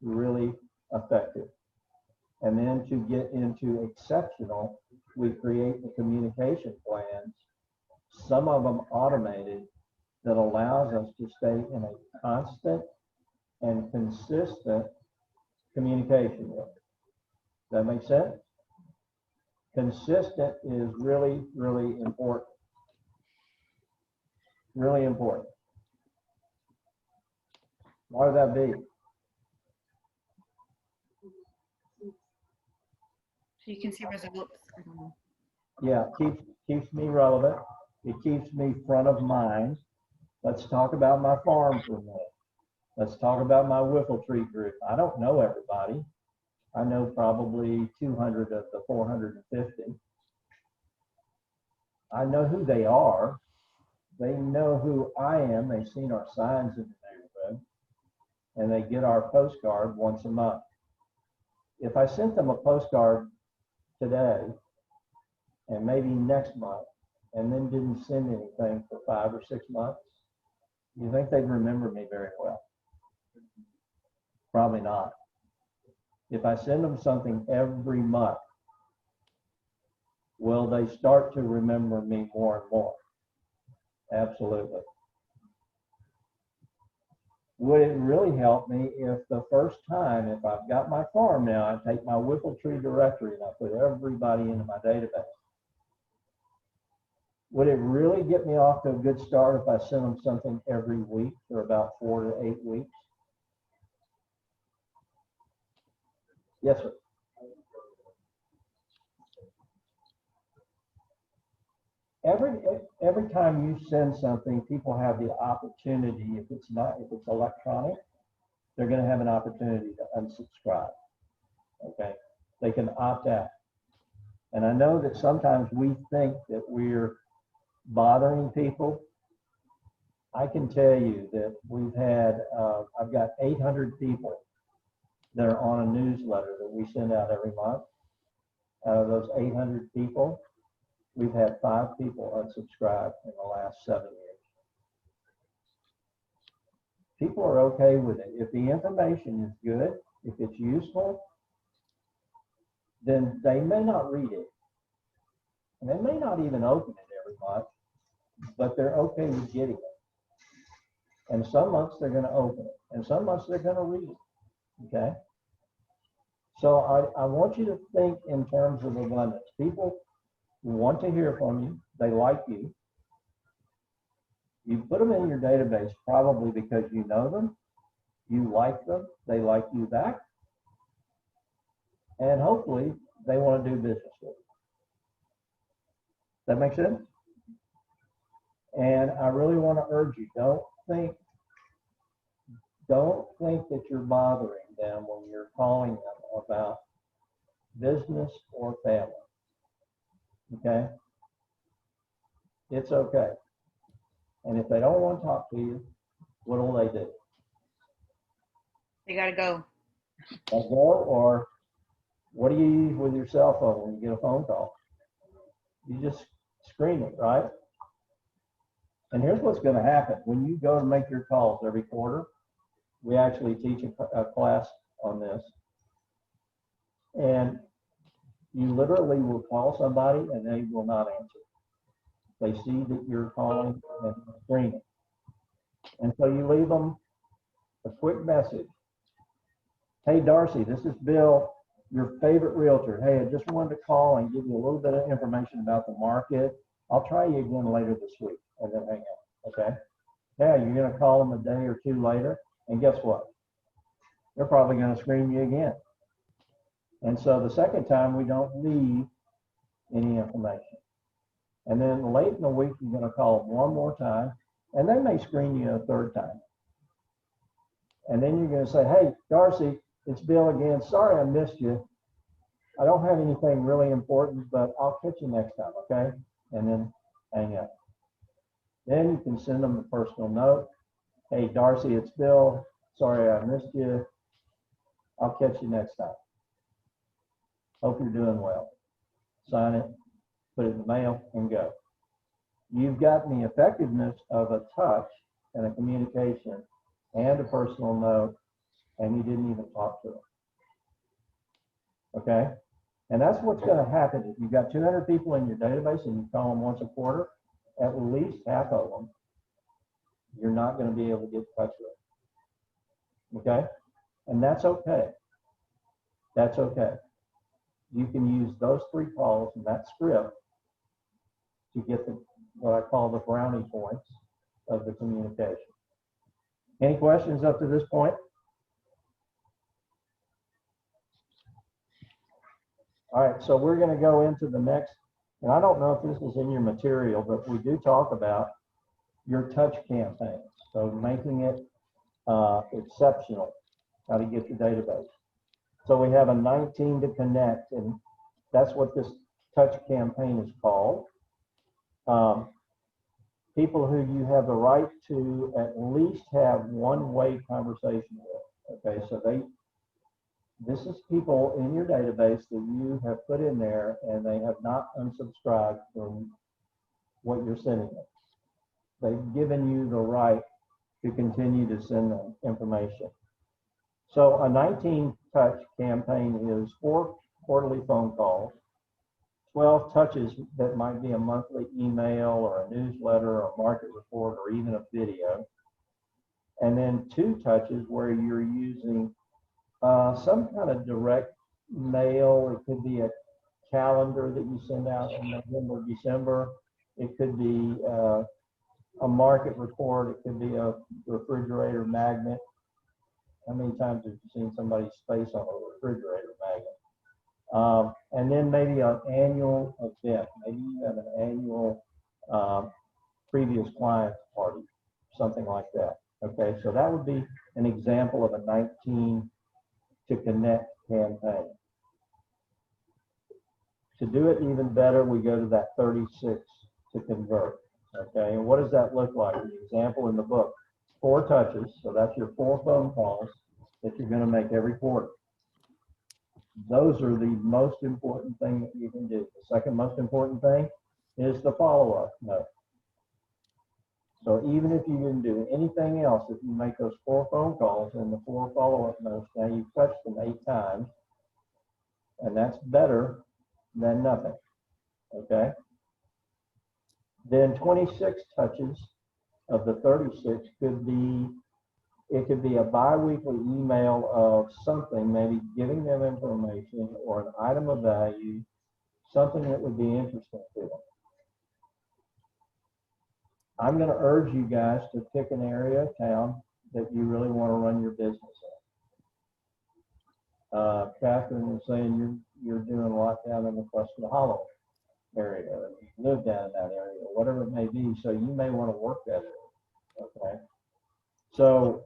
really effective. And then to get into exceptional, we create the communication plans, some of them automated, that allows us to stay in a constant and consistent communication with. Does that make sense? Consistent is really, really important. Really important. Why would that be? So you can see results. Yeah, keeps me relevant. It keeps me front of mind. Let's talk about my farm for a minute. Let's talk about my Whiffletree group. I don't know everybody. I know probably 200 of the 450. I know who they are. They know who I am. They've seen our signs in the neighborhood, and they get our postcard once a month. If I sent them a postcard today and maybe next month, and then didn't send anything for 5 or 6 months, you think they'd remember me very well? Probably not. If I send them something every month, will they start to remember me more and more? Absolutely. Would it really help me if the first time, if I've got my farm now, I take my Whiffletree directory and I put everybody into my database? Would it really get me off to a good start if I sent them something every week for about 4 to 8 weeks? Yes, sir. every time you send something, people have the opportunity, if it's electronic, they're going to have an opportunity to unsubscribe. Okay, they can opt out. And I know that sometimes we think that we're bothering people. I can tell you that we've had, I've got 800 people that are on a newsletter that we send out every month. Out of those 800 people, we've had 5 people unsubscribe in the last 7 years. People are okay with it. If the information is good, if it's useful, then they may not read it. And they may not even open it every month, but they're okay with getting it. And some months they're going to open it, and some months they're going to read it. Okay? So I want you to think in terms of abundance. People want to hear from you. They like you. You put them in your database probably because you know them, you like them, they like you back, and hopefully they want to do business with you. That make sense? And I really want to urge you, don't think that you're bothering them when you're calling them about business or family. Okay? It's okay. And if they don't want to talk to you, what will they do? They gotta go. They go, or what do you use with your cell phone when you get a phone call? You just screen it, right? And here's what's going to happen. When you go to make your calls every quarter, we actually teach a class on this. And you literally will call somebody and they will not answer. They see that you're calling and screening. And so you leave them a quick message. Hey, Darcy, this is Bill, your favorite realtor. Hey, I just wanted to call and give you a little bit of information about the market. I'll try you again later this week, and then hang up, okay? Now you're going to call them a day or two later, and guess what? They're probably going to screen you again. And so the second time, we don't leave any information. And then late in the week, you're going to call them one more time, and they may screen you a third time. And then you're going to say, hey, Darcy, it's Bill again. Sorry I missed you. I don't have anything really important, but I'll catch you next time, okay? And then hang up. Then you can send them a personal note. Hey, Darcy, it's Bill. Sorry I missed you. I'll catch you next time. Hope you're doing well. Sign it, put it in the mail, and go. You've gotten the effectiveness of a touch and a communication and a personal note, and you didn't even talk to them. Okay? And that's what's going to happen. If you've got 200 people in your database and you call them once a quarter, at least half of them, you're not going to be able to get in touch with. Okay? And that's okay. That's okay. You can use those 3 calls in that script to get what I call the brownie points of the communication. Any questions up to this point? All right, so we're going to go into the next, and I don't know if this is in your material, but we do talk about your touch campaigns. So making it exceptional, how to get your database. So we have a 19 to connect, and that's what this touch campaign is called. People who you have the right to at least have one-way conversation with. Okay, so this is people in your database that you have put in there and they have not unsubscribed from what you're sending them. They've given you the right to continue to send them information. So a 19 touch campaign is 4 quarterly phone calls, 12 touches that might be a monthly email or a newsletter or a market report or even a video, and then 2 touches where you're using some kind of direct mail. It could be a calendar that you send out in November, December. It could be a market report. It could be a refrigerator magnet. How many times have you seen somebody's face on a refrigerator magnet? And then maybe an annual event. Maybe you have an annual previous clients party, something like that. Okay, so that would be an example of a 19 to connect campaign. To do it even better, we go to that 36 to convert. Okay, and what does that look like? The example in the book, 4 touches, so that's your 4 phone calls that you're going to make every quarter. Those are the most important thing that you can do. The second most important thing is the follow-up note. So even if you didn't do anything else, if you make those 4 phone calls and the 4 follow-up notes, now you've touched them 8 times, and that's better than nothing. Okay? Then 26 touches of the 36 could be, it could be a bi-weekly email of something, maybe giving them information or an item of value, something that would be interesting to them. I'm going to urge you guys to pick an area of town that you really want to run your business in. Catherine was saying you're doing a lot down in the Preston Hollow area, or you live down in that area, or whatever it may be, so you may want to work that area. Okay, so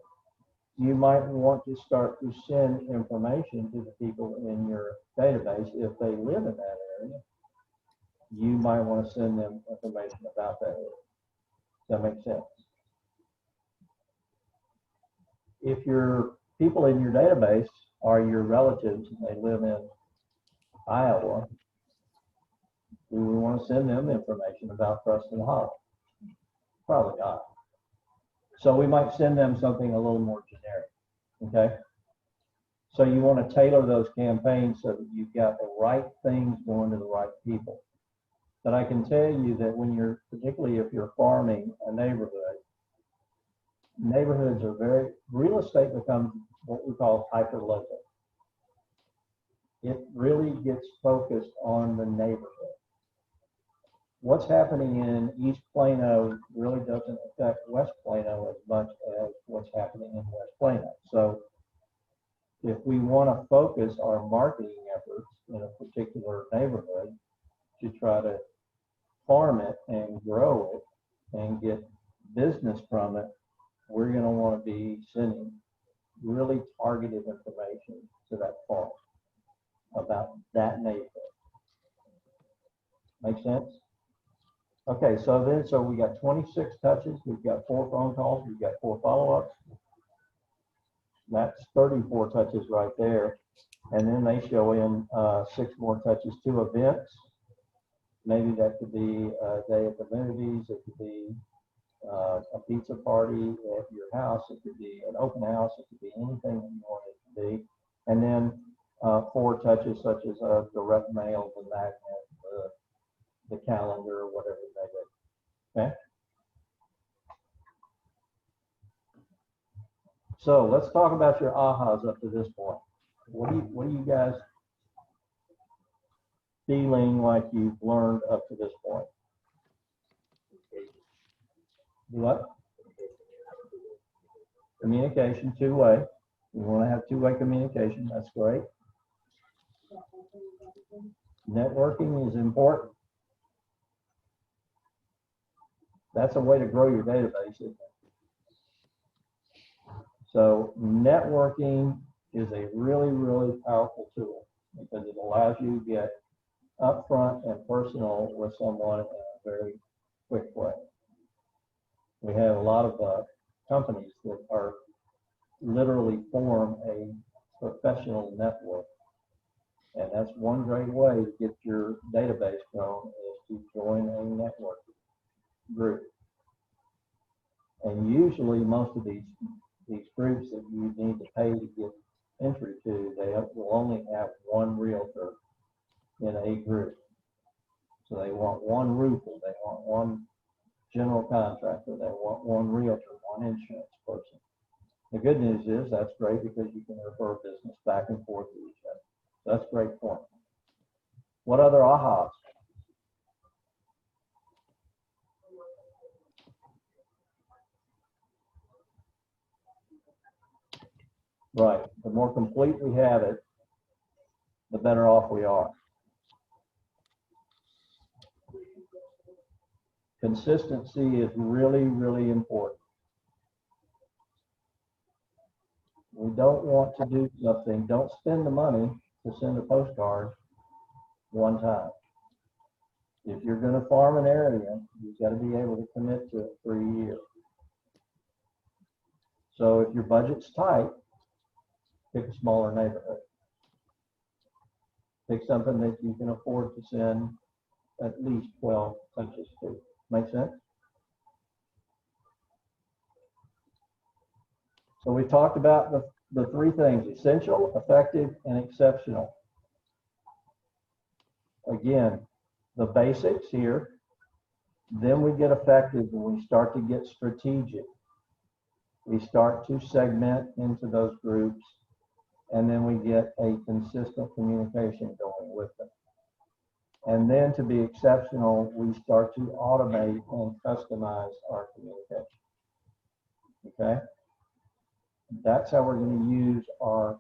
you might want to start to send information to the people in your database. If they live in that area, you might want to send them information about that area. Does that make sense? If your people in your database are your relatives and they live in Iowa, do we want to send them information about Preston Hollow? Probably not. So we might send them something a little more generic, okay? So you want to tailor those campaigns so that you've got the right things going to the right people. But I can tell you that when you're, particularly if you're farming a neighborhood, neighborhoods are very, real estate becomes what we call hyper-local. It really gets focused on the neighborhood. What's happening in East Plano really doesn't affect West Plano as much as what's happening in West Plano. So if we want to focus our marketing efforts in a particular neighborhood to try to farm it and grow it and get business from it, we're going to want to be sending really targeted information to that farm about that neighborhood. Make sense? Okay, so we got 26 touches, we've got 4 phone calls, we've got 4 follow-ups. That's 34 touches right there. And then they show in 6 more touches, 2 events. Maybe that could be a day at the movies, it could be a pizza party at your house, it could be an open house, it could be anything that you want it to be. And then 4 touches such as direct mail, the magnet, the calendar, or whatever it may be. Okay? So let's talk about your ahas up to this point. What are you guys feeling like you've learned up to this point? What? Communication, 2-way. You want to have 2-way communication. That's great. Networking is important. That's a way to grow your database, isn't it? So networking is a really, really powerful tool because it allows you to get upfront and personal with someone in a very quick way. We have a lot of companies that are literally form a professional network. And that's one great way to get your database grown is to join a network group. And usually most of these groups that you need to pay to get entry to, they will only have one realtor in a group. So they want one roofer, they want one general contractor, they want one realtor, one insurance person. The good news is that's great because you can refer business back and forth to each other. So that's a great point. What other ahas? Right. The more complete we have it, the better off we are. Consistency is really, really important. We don't want to do something, don't spend the money to send a postcard one time. If you're going to farm an area, you've got to be able to commit to it for a year. So if your budget's tight, pick a smaller neighborhood. Pick something that you can afford to send at least 12 touches to. Make sense? So we talked about the three things: essential, effective, and exceptional. Again, the basics here. Then we get effective and we start to get strategic. We start to segment into those groups, and then we get a consistent communication going with them. And then to be exceptional, we start to automate and customize our communication. Okay? That's how we're going to use our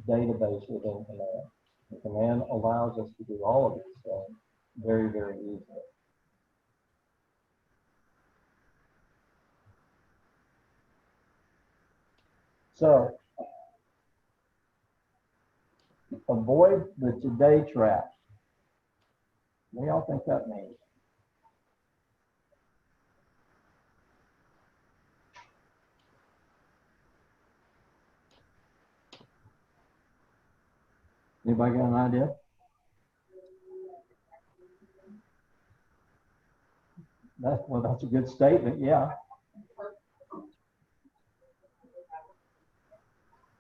database within Command. The Command allows us to do all of these things very, very easily. So, avoid the today trap. What do y'all think that means? Anybody got an idea? That's a good statement, yeah.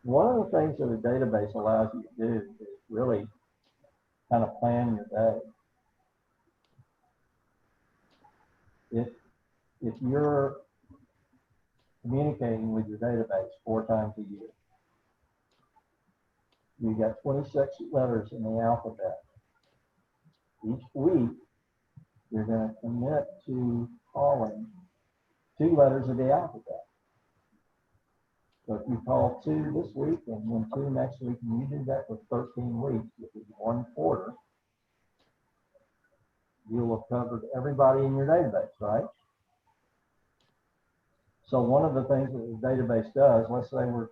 One of the things that a database allows you to do is really kind of plan your day. If you're communicating with your database 4 times a year, you got 26 letters in the alphabet. Each week, you're going to commit to calling 2 letters of the alphabet. So if you call 2 this week and then 2 next week, and you do that for 13 weeks, which is 1 quarter, you'll have covered everybody in your database, right? So one of the things that the database does, let's say we're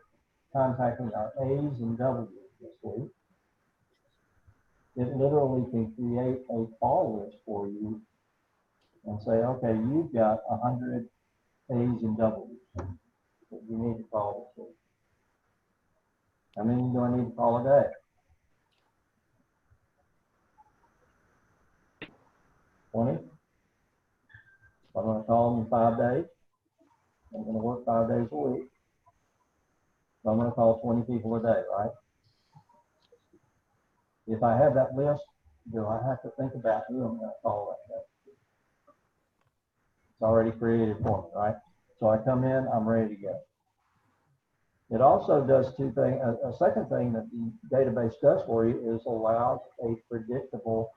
contacting our A's and W's this week, it literally can create a call list for you and say, okay, you've got 100 A's and W's that you need to call this week. How many do I need to call a day? 20? I'm going to call them in 5 days. I'm going to work 5 days a week. So I'm going to call 20 people a day, right? If I have that list, do I have to think about who I'm going to call that day? It's already created for me, right? So I come in, I'm ready to go. It also does 2 things. A second thing that the database does for you is allows a predictable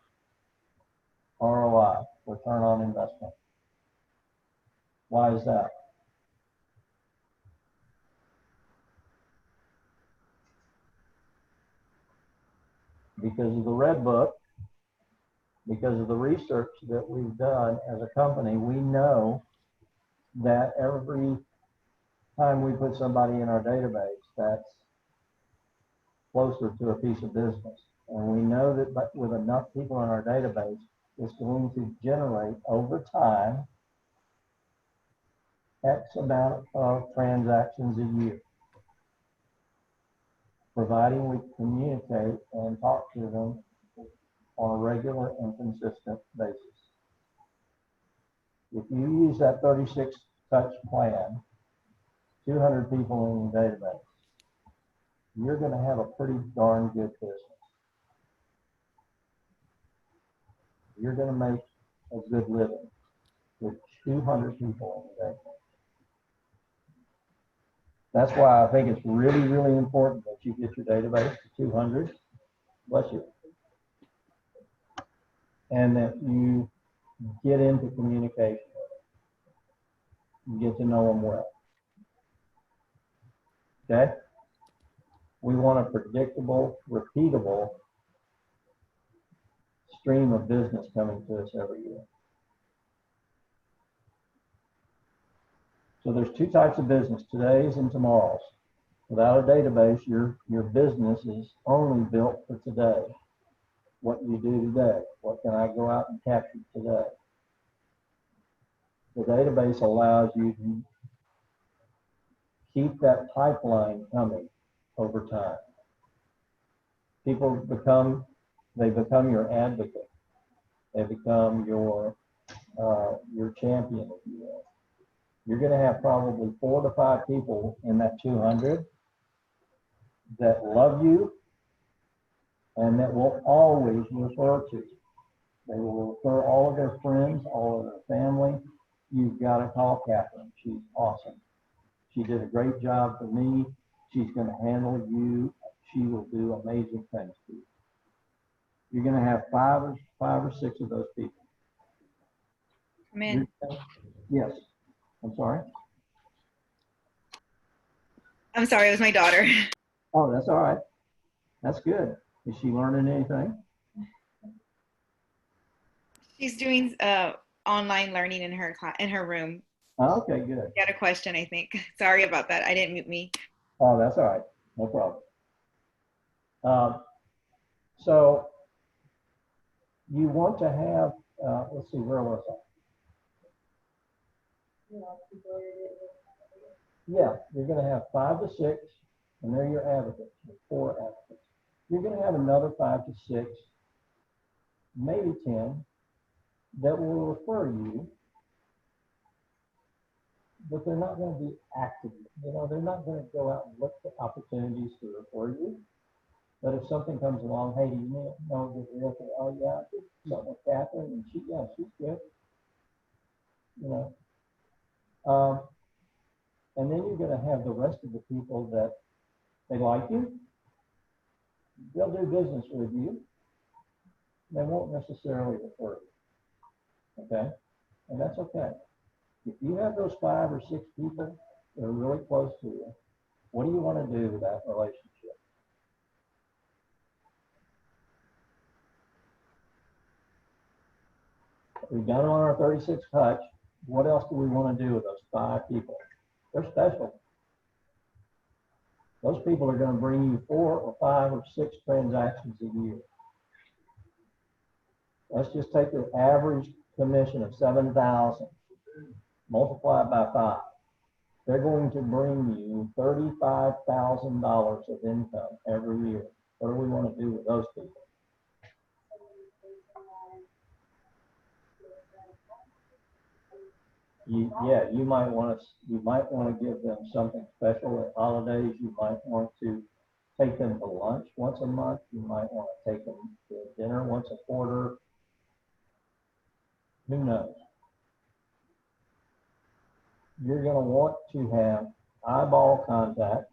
ROI, return on investment. Why is that? Because of the Red Book, because of the research that we've done as a company, we know that every time we put somebody in our database, that's closer to a piece of business. And we know that with enough people in our database, it's going to generate over time X amount of transactions a year, providing we communicate and talk to them on a regular and consistent basis. If you use that 36 touch plan, 200 people in your database, you're going to have a pretty darn good business. You're going to make a good living with 200 people in your database. That's why I think it's really, really important that you get your database to 200, bless you, and that you get into communication. You get to know them well. Okay? We want a predictable, repeatable stream of business coming to us every year. So there's two types of business, today's and tomorrow's. Without a database, your business is only built for today. What you do today, what can I go out and capture today? The database allows you to keep that pipeline coming over time. People become your advocate. They become your champion, if you will. You're going to have probably 4 to 5 people in that 200 that love you and that will always refer to you. They will refer all of their friends, all of their family. You've got to call Catherine. She's awesome. She did a great job for me. She's going to handle you. She will do amazing things for you. You're going to have five or six of those people. Come in. Yes. I'm sorry. I'm sorry, it was my daughter. Oh, that's all right. That's good. Is she learning anything? She's doing online learning in her room. Oh, okay, good. She had a question, I think. Sorry about that. I didn't mute me. Oh, that's all right. No problem. So you want to have, let's see, where was I? Yeah, you're going to have 5 to 6, and they're your advocates, your 4 advocates. You're going to have another 5 to 6, maybe 10, that will refer you, but they're not going to be active. You know, they're not going to go out and look for opportunities to refer you. But if something comes along, hey, do you know the realtor? Oh, yeah, I did something with Catherine, and she's good. You know. And then you're going to have the rest of the people that they like you. They'll do business with you. They won't necessarily refer you. Okay? And that's okay. If you have those 5 or 6 people that are really close to you, what do you want to do with that relationship? We've done it on our 36 touch. What else do we want to do with those 5 people? They're special. Those people are going to bring you 4 or 5 or 6 transactions a year. Let's just take the average commission of $7,000, multiply it by 5. They're going to bring you $35,000 of income every year. What do we want to do with those people? You might want to give them something special at holidays. You might want to take them to lunch once a month. You might want to take them to dinner once a quarter. Who knows? You're going to want to have eyeball contact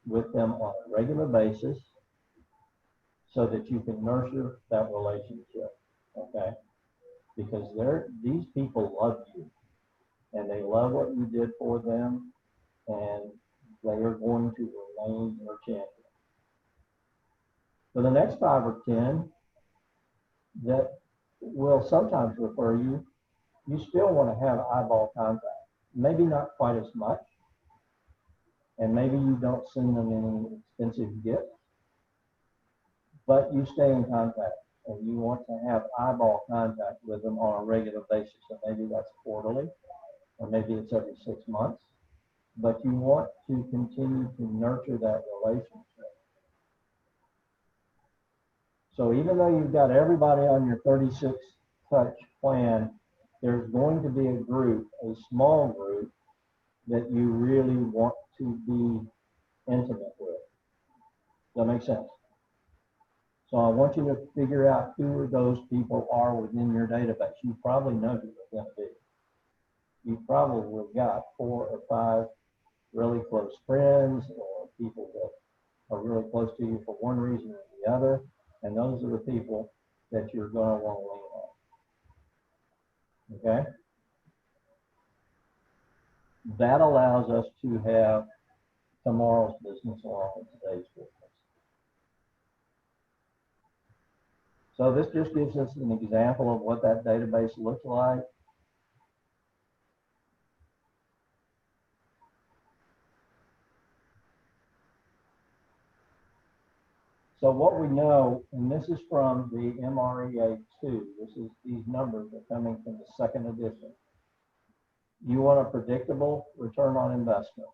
with them on a regular basis so that you can nurture that relationship, okay? Because these people love you. And they love what you did for them, and they are going to remain your champion. For the next 5 or 10 that will sometimes refer you, you still want to have eyeball contact. Maybe not quite as much, and maybe you don't send them any expensive gifts, but you stay in contact, and you want to have eyeball contact with them on a regular basis. So maybe that's quarterly, or maybe it's every 6 months, but you want to continue to nurture that relationship. So even though you've got everybody on your 36 touch plan, there's going to be a group, a small group, that you really want to be intimate with. Does that make sense? So I want you to figure out who those people are within your database. You probably know who they're going to be. You probably got 4 or 5 really close friends or people that are really close to you for one reason or the other. And those are the people that you're going to want to lean on. Okay? That allows us to have tomorrow's business along with today's business. So this just gives us an example of what that database looks like. So what we know, and this is from the MREA 2, these numbers are coming from the second edition. You want a predictable return on investment.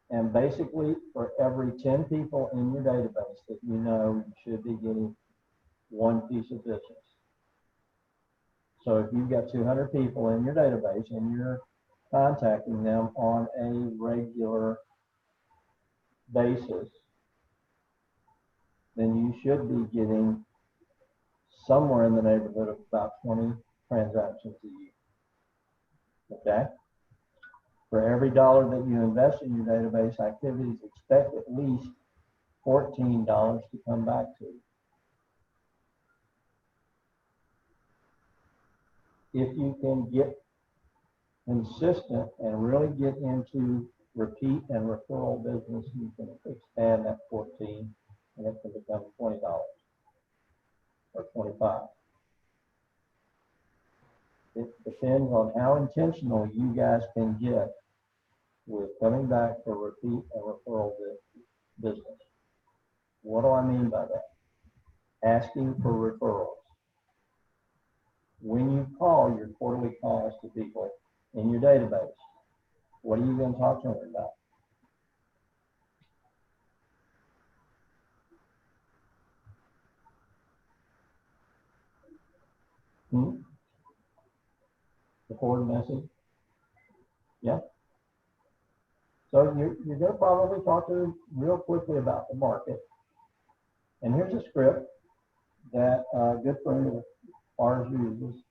And basically, for every 10 people in your database that you know, you should be getting one piece of business. So if you've got 200 people in your database and you're contacting them on a regular basis, then you should be getting somewhere in the neighborhood of about 20 transactions a year. Okay? For every dollar that you invest in your database activities, expect at least $14 to come back to you. If you can get consistent and really get into repeat and referral business, you can expand that 14 and it can become $20 or 25. It depends on how intentional you guys can get with coming back for repeat and referral business. What do I mean by that? Asking for referrals. When you call your quarterly calls to people in your database, what are you going to talk to them about? The forward message? Yeah. So you're going to probably talk to them real quickly about the market. And here's a script that a good friend of ours uses.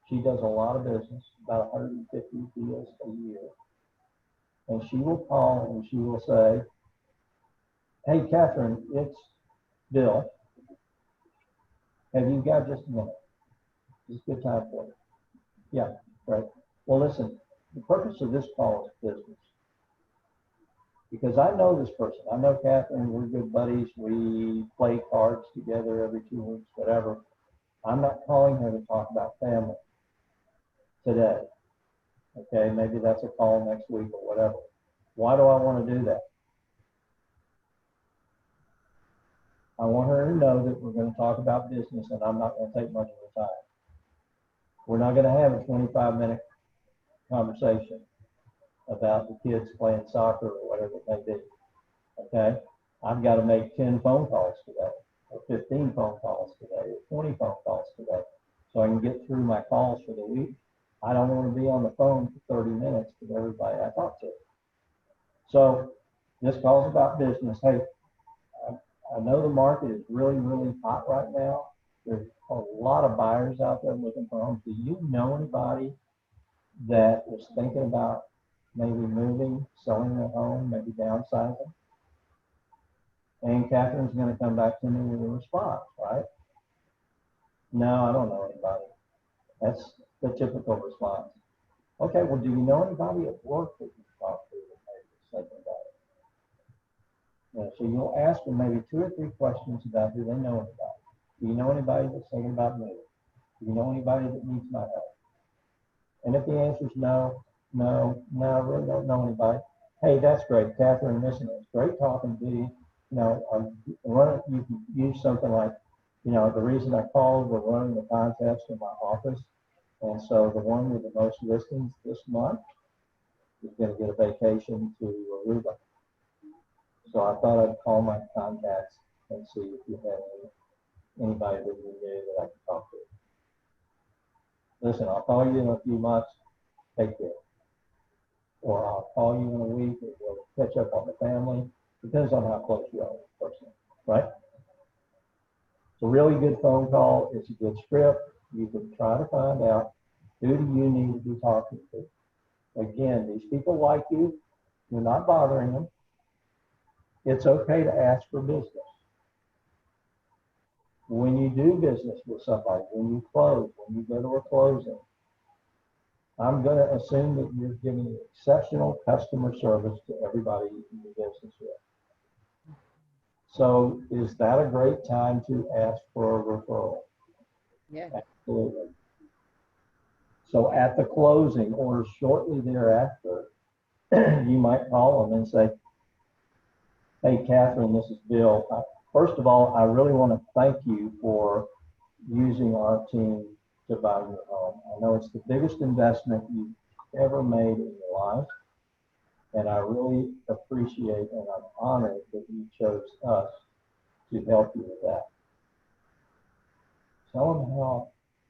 She does a lot of business, about 150 deals a year. And she will call and she will say, hey, Catherine, it's Bill. Have you got just a minute? It's a good time for you. Yeah, right. Well, listen, the purpose of this call is business. Because I know this person. I know Catherine, we're good buddies. We play cards together every 2 weeks, whatever. I'm not calling her to talk about family today. Okay, maybe that's a call next week or whatever. Why do I want to do that? I want her to know that we're going to talk about business and I'm not going to take much of her time. We're not going to have a 25-minute conversation about the kids playing soccer or whatever it may be. Okay? I've got to make 10 phone calls today, or 15 phone calls today, or 20 phone calls today, so I can get through my calls for the week. I don't want to be on the phone for 30 minutes with everybody I talk to. So this call's about business. Hey, I know the market is really, really hot right now. There's a lot of buyers out there looking for homes. Do you know anybody that is thinking about maybe moving, selling their home, maybe downsizing? And Catherine's going to come back to me with a response, right? No, I don't know anybody. That's the typical response. Okay, well, do you know anybody at work that you talk to that maybe is thinking about it? Yeah, so you'll ask them maybe 2 or 3 questions about do they know anybody. Do you know anybody that's thinking about moving? Do you know anybody that needs my help? And if the answer is no, I really don't know anybody. Hey, that's great, Catherine, listen, it's great talking to you. You know, you can use something like, you know, the reason I called, we're running the contest in my office. And so the one with the most listings this month is going to get a vacation to Aruba. So I thought I'd call my contacts and see if you had anybody that you knew that I could talk to. Listen, I'll call you in a few months. Take care. Or I'll call you in a week and we'll catch up on the family. Depends on how close you are with the person, right? It's a really good phone call. It's a good script. You can try to find out who do you need to be talking to. Again, these people like you. You're not bothering them. It's okay to ask for business. When you do business with somebody, when you close, when you go to a closing, I'm going to assume that you're giving exceptional customer service to everybody you do business with. So is that a great time to ask for a referral? Yeah. Absolutely. So at the closing or shortly thereafter, you might call them and say, hey, Catherine, this is Bill. First of all, I really want to thank you for using our team to buy your home. I know it's the biggest investment you've ever made in your life, and I really appreciate and I'm honored that you chose us to help you with that. Tell them how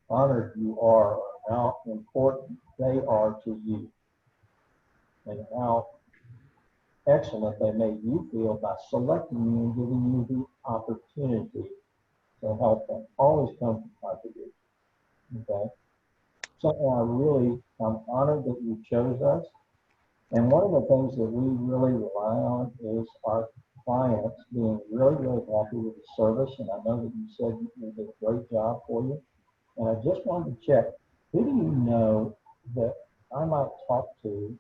honored you are, how important they are to you, and how excellent they made you feel by selecting you and giving you the opportunity to help them. Always come from contribution. Okay? Something I'm honored that you chose us. And one of the things that we really rely on is our clients being really, really happy with the service. And I know that you said you did a great job for you. And I just wanted to check, who do you know that I might talk to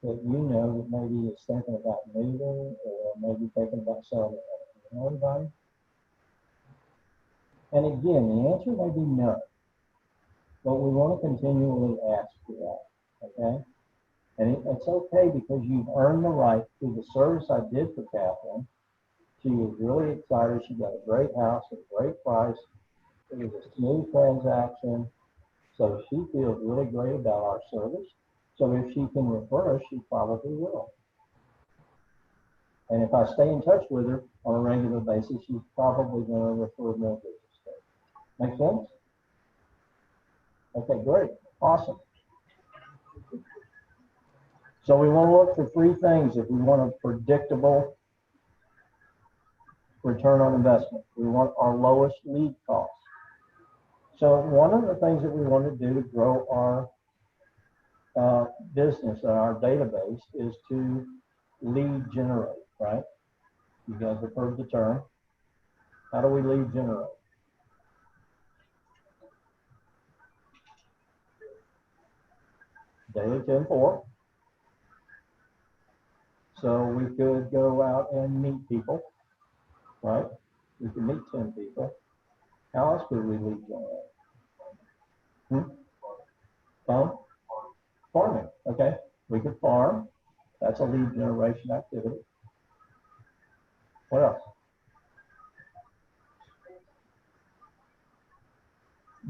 that you know that maybe is thinking about moving or maybe thinking about selling it? You know anybody? And again, the answer may be no, but we want to continually ask for that, okay? And it's okay because you've earned the right through the service I did for Catherine. She was really excited. She got a great house at a great price. It was a smooth transaction. So she feels really great about our service. So if she can refer us, she probably will. And if I stay in touch with her on a regular basis, she's probably going to refer more business to her. Make sense? Okay, great. Awesome. So we want to look for three things if we want a predictable return on investment. We want our lowest lead cost. So one of the things that we want to do to grow our business and our database is to lead generate, right? You guys have heard the term. How do we lead generate? Daily 10-4. So we could go out and meet people, right? We could meet 10 people. How else could we lead generate? Farming, okay. We could farm. That's a lead generation activity. What else?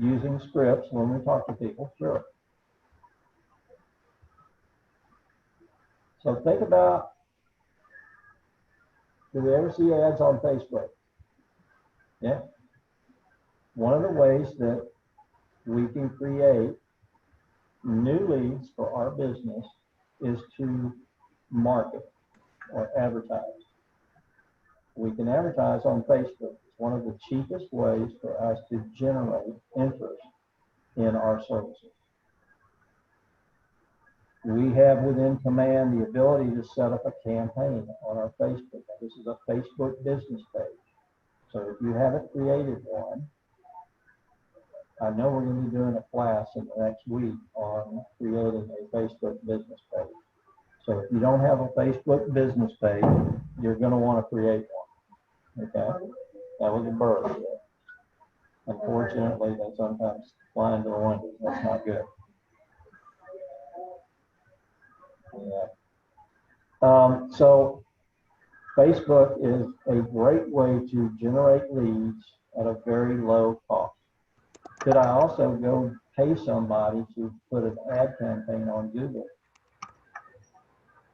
Using scripts when we talk to people, sure. So think about, do we ever see ads on Facebook? Yeah. One of the ways that we can create new leads for our business is to market or advertise. We can advertise on Facebook. It's one of the cheapest ways for us to generate interest in our services. We have within Command the ability to set up a campaign on our Facebook. Now, this is a Facebook business page. So if you haven't created one, I know we're going to be doing a class in the next week on creating a Facebook business page. So if you don't have a Facebook business page, you're going to want to create one. Okay? That was a bird. Unfortunately, they sometimes fly into the windows. That's not good. Yeah. So Facebook is a great way to generate leads at a very low cost. Could I also go pay somebody to put an ad campaign on Google?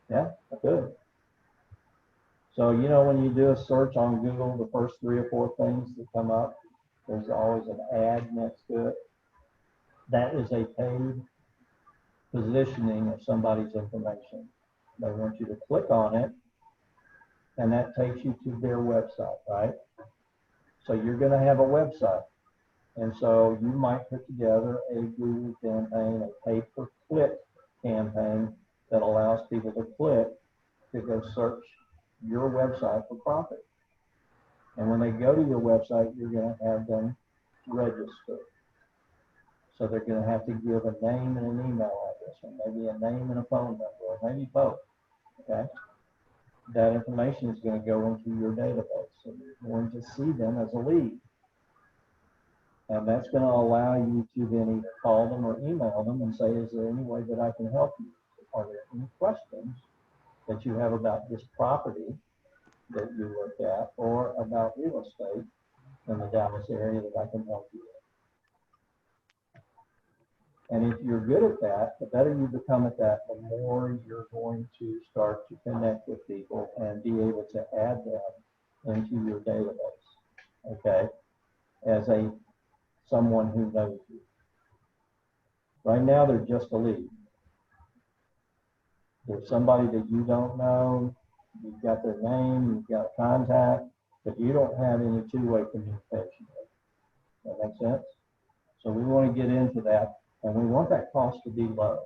Yeah, I could. So, you know, when you do a search on Google, the first 3 or 4 things that come up, there's always an ad next to it. That is a paid positioning of somebody's information. They want you to click on it, and that takes you to their website, right? So you're going to have a website. And so you might put together a Google campaign, a pay-per-click campaign that allows people to click to go search your website for profit. And when they go to your website, you're going to have them register. So they're going to have to give a name and an email address, or maybe a name and a phone number, or maybe both. Okay? That information is going to go into your database. So you're going to see them as a lead. And that's going to allow you to then either call them or email them and say, is there any way that I can help you? Are there any questions that you have about this property that you look at, or about real estate in the Dallas area that I can help you with. And if you're good at that, the better you become at that, the more you're going to start to connect with people and be able to add them into your database, okay, as someone who knows you. Right now, they're just a lead. There's somebody that you don't know, you've got their name, you've got contact, but you don't have any two-way communication with. That makes sense? So we want to get into that, and we want that cost to be low.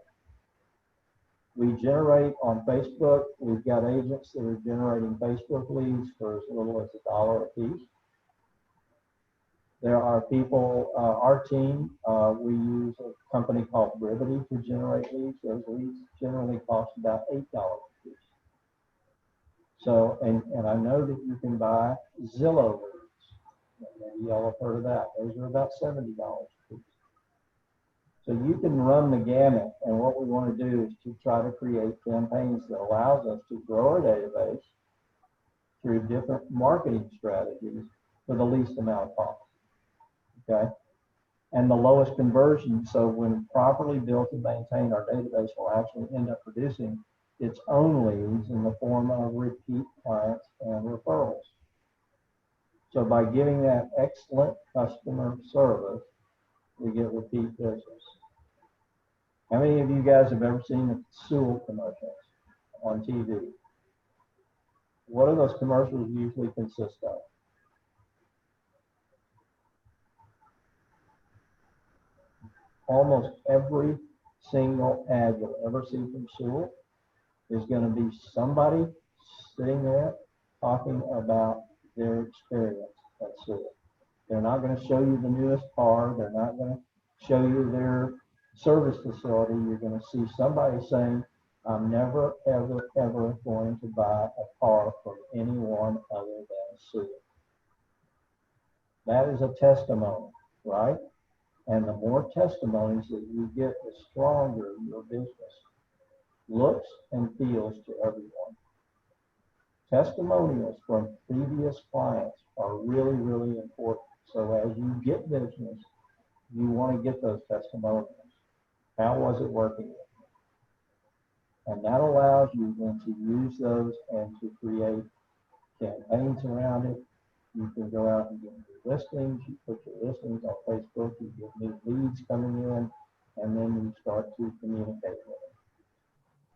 We generate on Facebook, we've got agents that are generating Facebook leads for as little as $1 a piece. There are people, our team, we use a company called Brevity to generate leads. Those leads generally cost about $8 a piece. So, and I know that you can buy Zillow leads. Maybe y'all have heard of that. Those are about $70 a piece. So you can run the gamut, and what we want to do is to try to create campaigns that allows us to grow our database through different marketing strategies for the least amount of cost. Okay, and the lowest conversion. So when properly built and maintained, our database will actually end up producing its own leads in the form of repeat clients and referrals. So by giving that excellent customer service, we get repeat business. How many of you guys have ever seen the Sewell commercials on TV? What do those commercials usually consist of? Almost every single ad you'll ever see from Sewell is going to be somebody sitting there talking about their experience at Sewell. They're not going to show you the newest car. They're not going to show you their service facility. You're going to see somebody saying, I'm never, ever, ever going to buy a car from anyone other than Sewell. That is a testimony, right? And the more testimonies that you get, the stronger your business looks and feels to everyone. Testimonials from previous clients are really, really important. So as you get business, you want to get those testimonials. How was it working with you? And that allows you then to use those and to create campaigns around it. You can go out and get new listings. You put your listings on Facebook. You get new leads coming in, and then you start to communicate with them.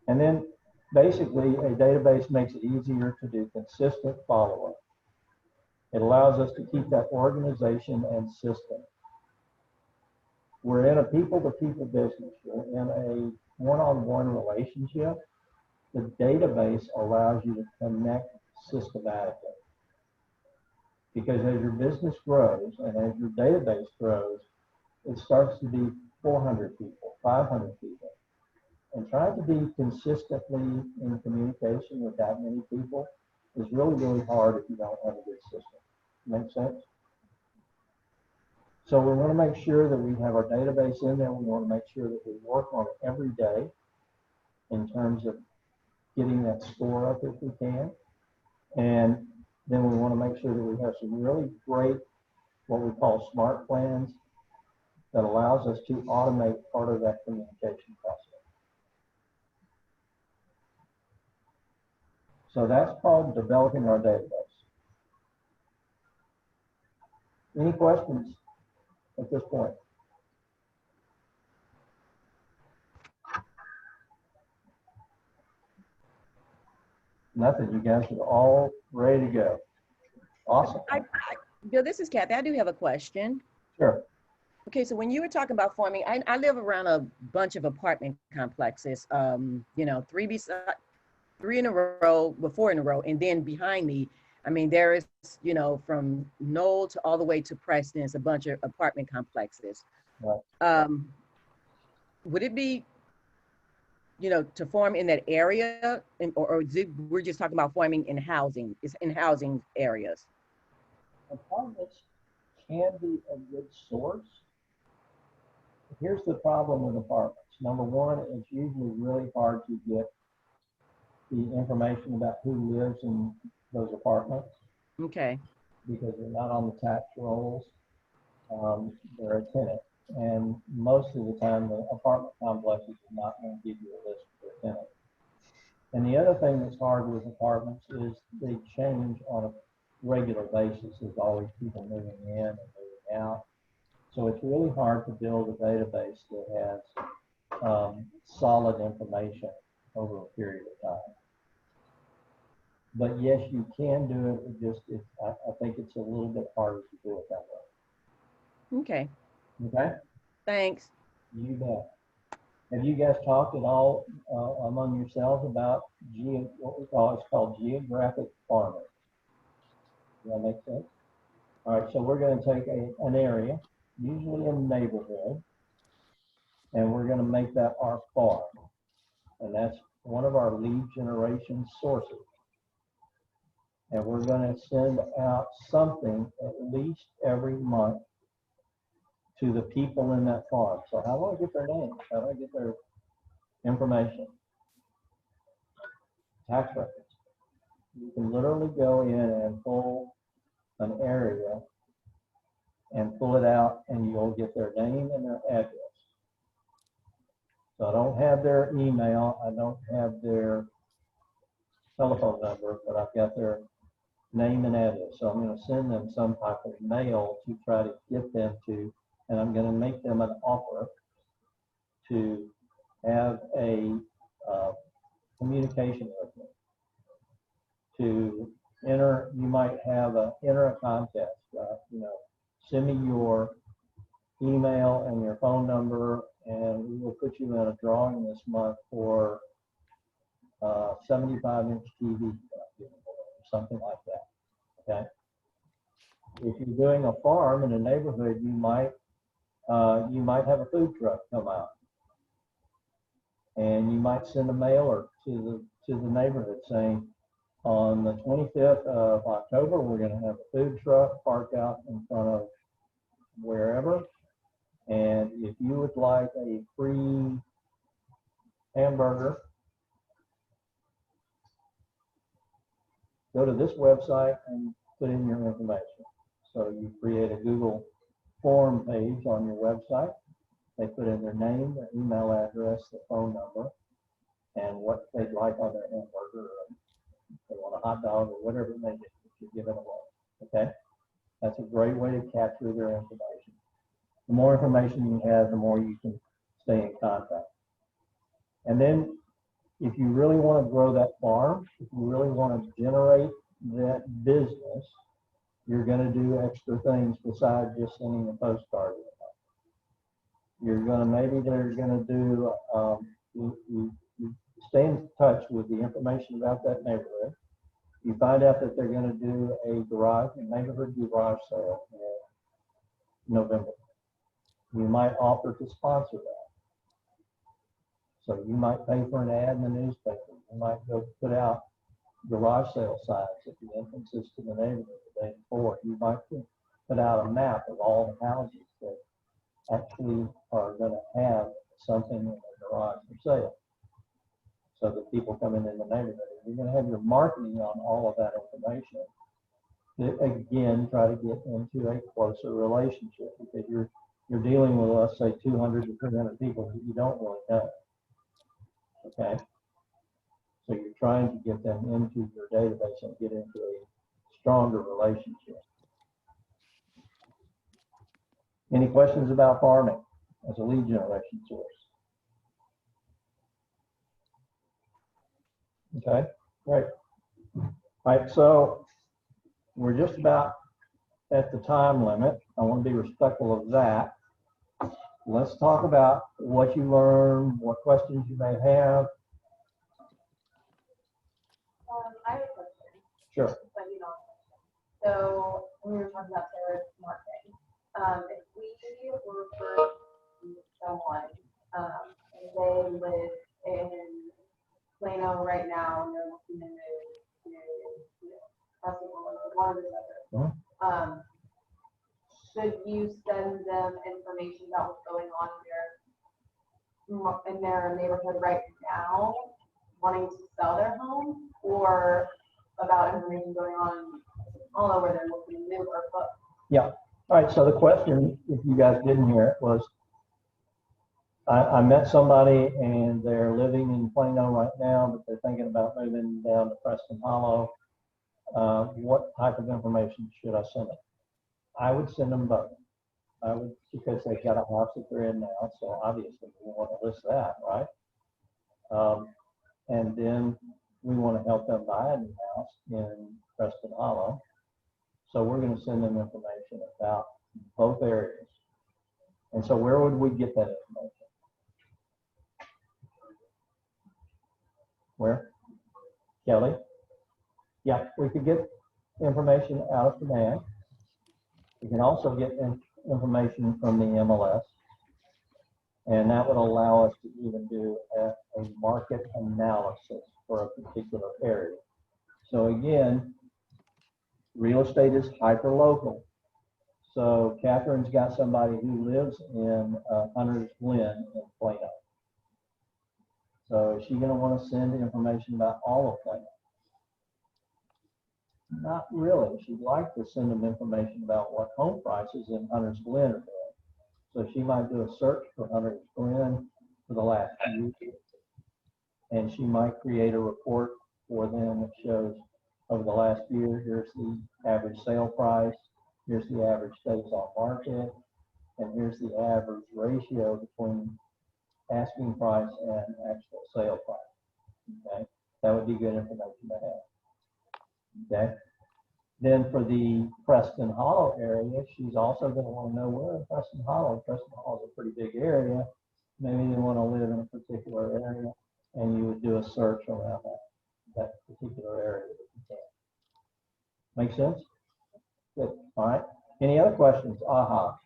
And then basically a database makes it easier to do consistent follow-up. It allows us to keep that organization and system. We're in a people-to-people business. We're in a one-on-one relationship. The database allows you to connect systematically. Because as your business grows and as your database grows, it starts to be 400 people, 500 people. And trying to be consistently in communication with that many people is really, really hard if you don't have a good system. Make sense? So we want to make sure that we have our database in there. We want to make sure that we work on it every day in terms of getting that score up if we can. And then we want to make sure that we have some really great, what we call smart plans that allows us to automate part of that communication process. So that's called developing our database. Any questions at this point? Nothing. You guys are all ready to go. Awesome. Bill, this is Kathy. I do have a question. Sure. Okay, so when you were talking about farming, I live around a bunch of apartment complexes, you know, three in a row, well, 4 in a row, and then behind me, I mean, there is, you know, from Knoll to all the way to Preston, it's a bunch of apartment complexes. Right. Would it be, you know, to farm in that area, or we're just talking about farming in housing, is in housing areas? Apartments can be a good source. Here's the problem with apartments. Number one, it's usually really hard to get the information about who lives in those apartments Okay. because they're not on the tax rolls. They're a tenant. And most of the time, the apartment complexes are not going to give you a list of their tenants. And the other thing that's hard with apartments is they change on a regular basis. There's always people moving in and moving out. So it's really hard to build a database that has solid information over a period of time. But yes, you can do it. I think it's a little bit harder to do it that way. Okay. Okay? Thanks. You bet. Have you guys talked at all among yourselves about what we call, it's called geographic farming? Does that make sense? All right, so we're going to take an area, usually a neighborhood, and we're going to make that our farm. And that's one of our lead generation sources. And we're going to send out something at least every month to the people in that farm. So how do I get their names? How do I get their information? Tax records. You can literally go in and pull an area and pull it out, and you'll get their name and their address. So I don't have their email, I don't have their telephone number, but I've got their name and address. So I'm going to send them some type of mail to try to get them to, and I'm going to make them an offer to have a communication with me. To enter, you might have enter a contest. Send me your email and your phone number, and we will put you in a drawing this month for 75-inch TV, or something like that. Okay. If you're doing a farm in a neighborhood, you might have a food truck come out, and you might send a mailer to the neighborhood saying, on the 25th of October, we're going to have a food truck parked out in front of wherever. And if you would like a free hamburger, go to this website and put in your information. So you create a Google form page on your website. They put in their name, their email address, their phone number, and what they'd like on their hamburger. If they want a hot dog or whatever it may be, you give it away. Okay? That's a great way to capture their information. The more information you have, the more you can stay in contact. And then if you really want to grow that farm, if you really want to generate that business, you're going to do extra things besides just sending a postcard. You're going to, maybe they're going to do, you stay in touch with the information about that neighborhood. You find out that they're going to do a neighborhood garage sale in November. You might offer to sponsor that. So you might pay for an ad in the newspaper. You might go put out garage sale signs at the entrances to the neighborhood the day before. You might put out a map of all the houses that actually are going to have something in their garage for sale, so that people coming in the neighborhood. You're going to have your marketing on all of that information to, again, try to get into a closer relationship, because you're dealing with, let's say, 200 to 300 people that you don't really know. Okay? So you're trying to get them into your database and get into a stronger relationship. Any questions about farming as a lead generation source? Okay, great. All right, so we're just about at the time limit. I want to be respectful of that. Let's talk about what you learned, what questions you may have. I have a question. Sure. But you know, so when we were talking about the marketing, if we refer to someone and they live in Plano right now and they're looking to one or the other, should you send them information about what's going on in their neighborhood right now, wanting to sell their home, or about information going on all over they're looking new or book? Yeah. All right. So the question, if you guys didn't hear it, was I met somebody and they're living in Plano right now, but they're thinking about moving down to Preston Hollow. What type of information should I send them? I would send them both. I would, because they've got a house that they're in now, so obviously we want to list that, right? And then we want to help them buy a new house in Preston Hollow. So we're going to send them information about both areas. And so where would we get that information? Where? Kelly? Yeah, we could get information out of Command. We can also get information from the MLS. And that would allow us to even do a market analysis for a particular area. So again, real estate is hyper-local. So Catherine's got somebody who lives in Hunter's Glen in Plano. So is she going to want to send information about all of Plano? Not really. She'd like to send them information about what home prices in Hunter's Glen are doing. So she might do a search for Hunter's Glen for the last few years. And she might create a report for them that shows over the last year, here's the average sale price, here's the average days on market, and here's the average ratio between asking price and actual sale price. Okay, that would be good information to have. Okay, then for the Preston Hollow area, she's also going to want to know where in Preston Hollow. Preston Hollow is a pretty big area. Maybe they want to live in a particular area, and you would do a search around that particular area if you can. Make sense? Good. All right. Any other questions? Aha.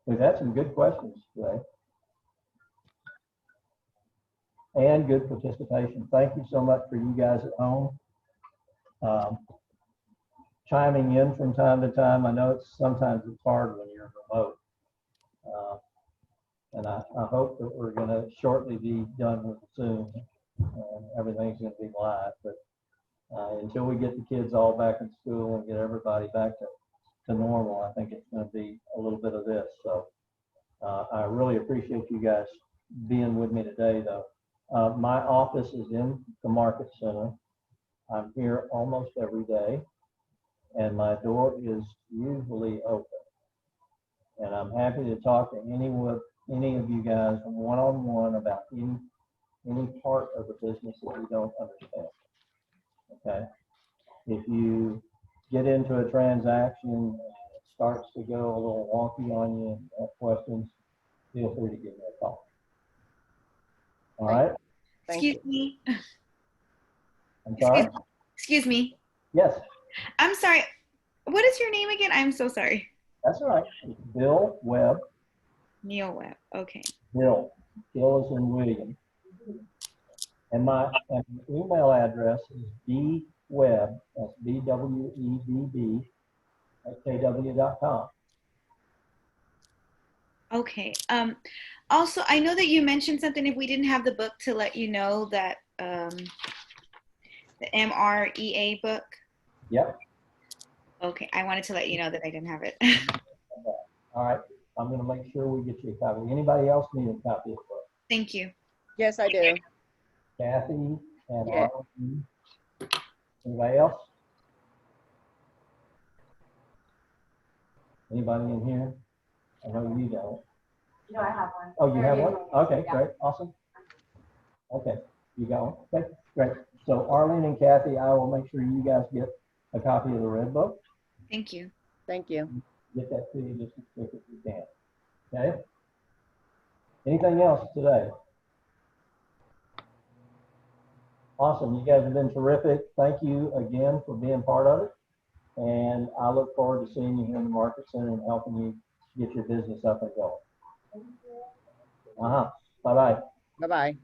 We've had some good questions today. And good participation. Thank you so much for you guys at home. Chiming in from time to time. I know sometimes it's hard when you're remote. And I hope that we're going to shortly be done with Zoom and everything's going to be live. But until we get the kids all back in school and get everybody back to normal, I think it's going to be a little bit of this. So I really appreciate you guys being with me today, though. My office is in the Market Center. I'm here almost every day, and my door is usually open. And I'm happy to talk to any of you guys one-on-one about any part of the business that you don't understand. Okay? If you get into a transaction and it starts to go a little wonky on you and have questions, feel free to give me a call. All right? Excuse me. I'm sorry? Excuse me. Yes, I'm sorry. What is your name again? I'm so sorry. that's all right. It's Bill Webb. Neil Webb. Okay. Bill. Bill is in William. And my email address is bwebb, that's BWEBB, at kw.com. Okay. Also, I know that you mentioned something if we didn't have the book to let you know that the MREA book. Yep. Okay. I wanted to let you know that I didn't have it. All right. I'm going to make sure we get you a copy. Anybody else need a copy of the book? Thank you. Yes, I do. Kathy and Yeah. Arlene. Anybody else? Anybody in here? I know you don't. No, I have one. Oh, you have one? Okay, Yeah. great, awesome. Okay, you got one? Okay, great. So Arlene and Kathy, I will make sure you guys get a copy of the Red Book. Thank you. Thank you. Get that to you just as quick as you can. Okay? Anything else today? Awesome, you guys have been terrific. Thank you again for being part of it. And I look forward to seeing you here in the Market Center and helping you get your business up and going. Bye-bye. Bye-bye.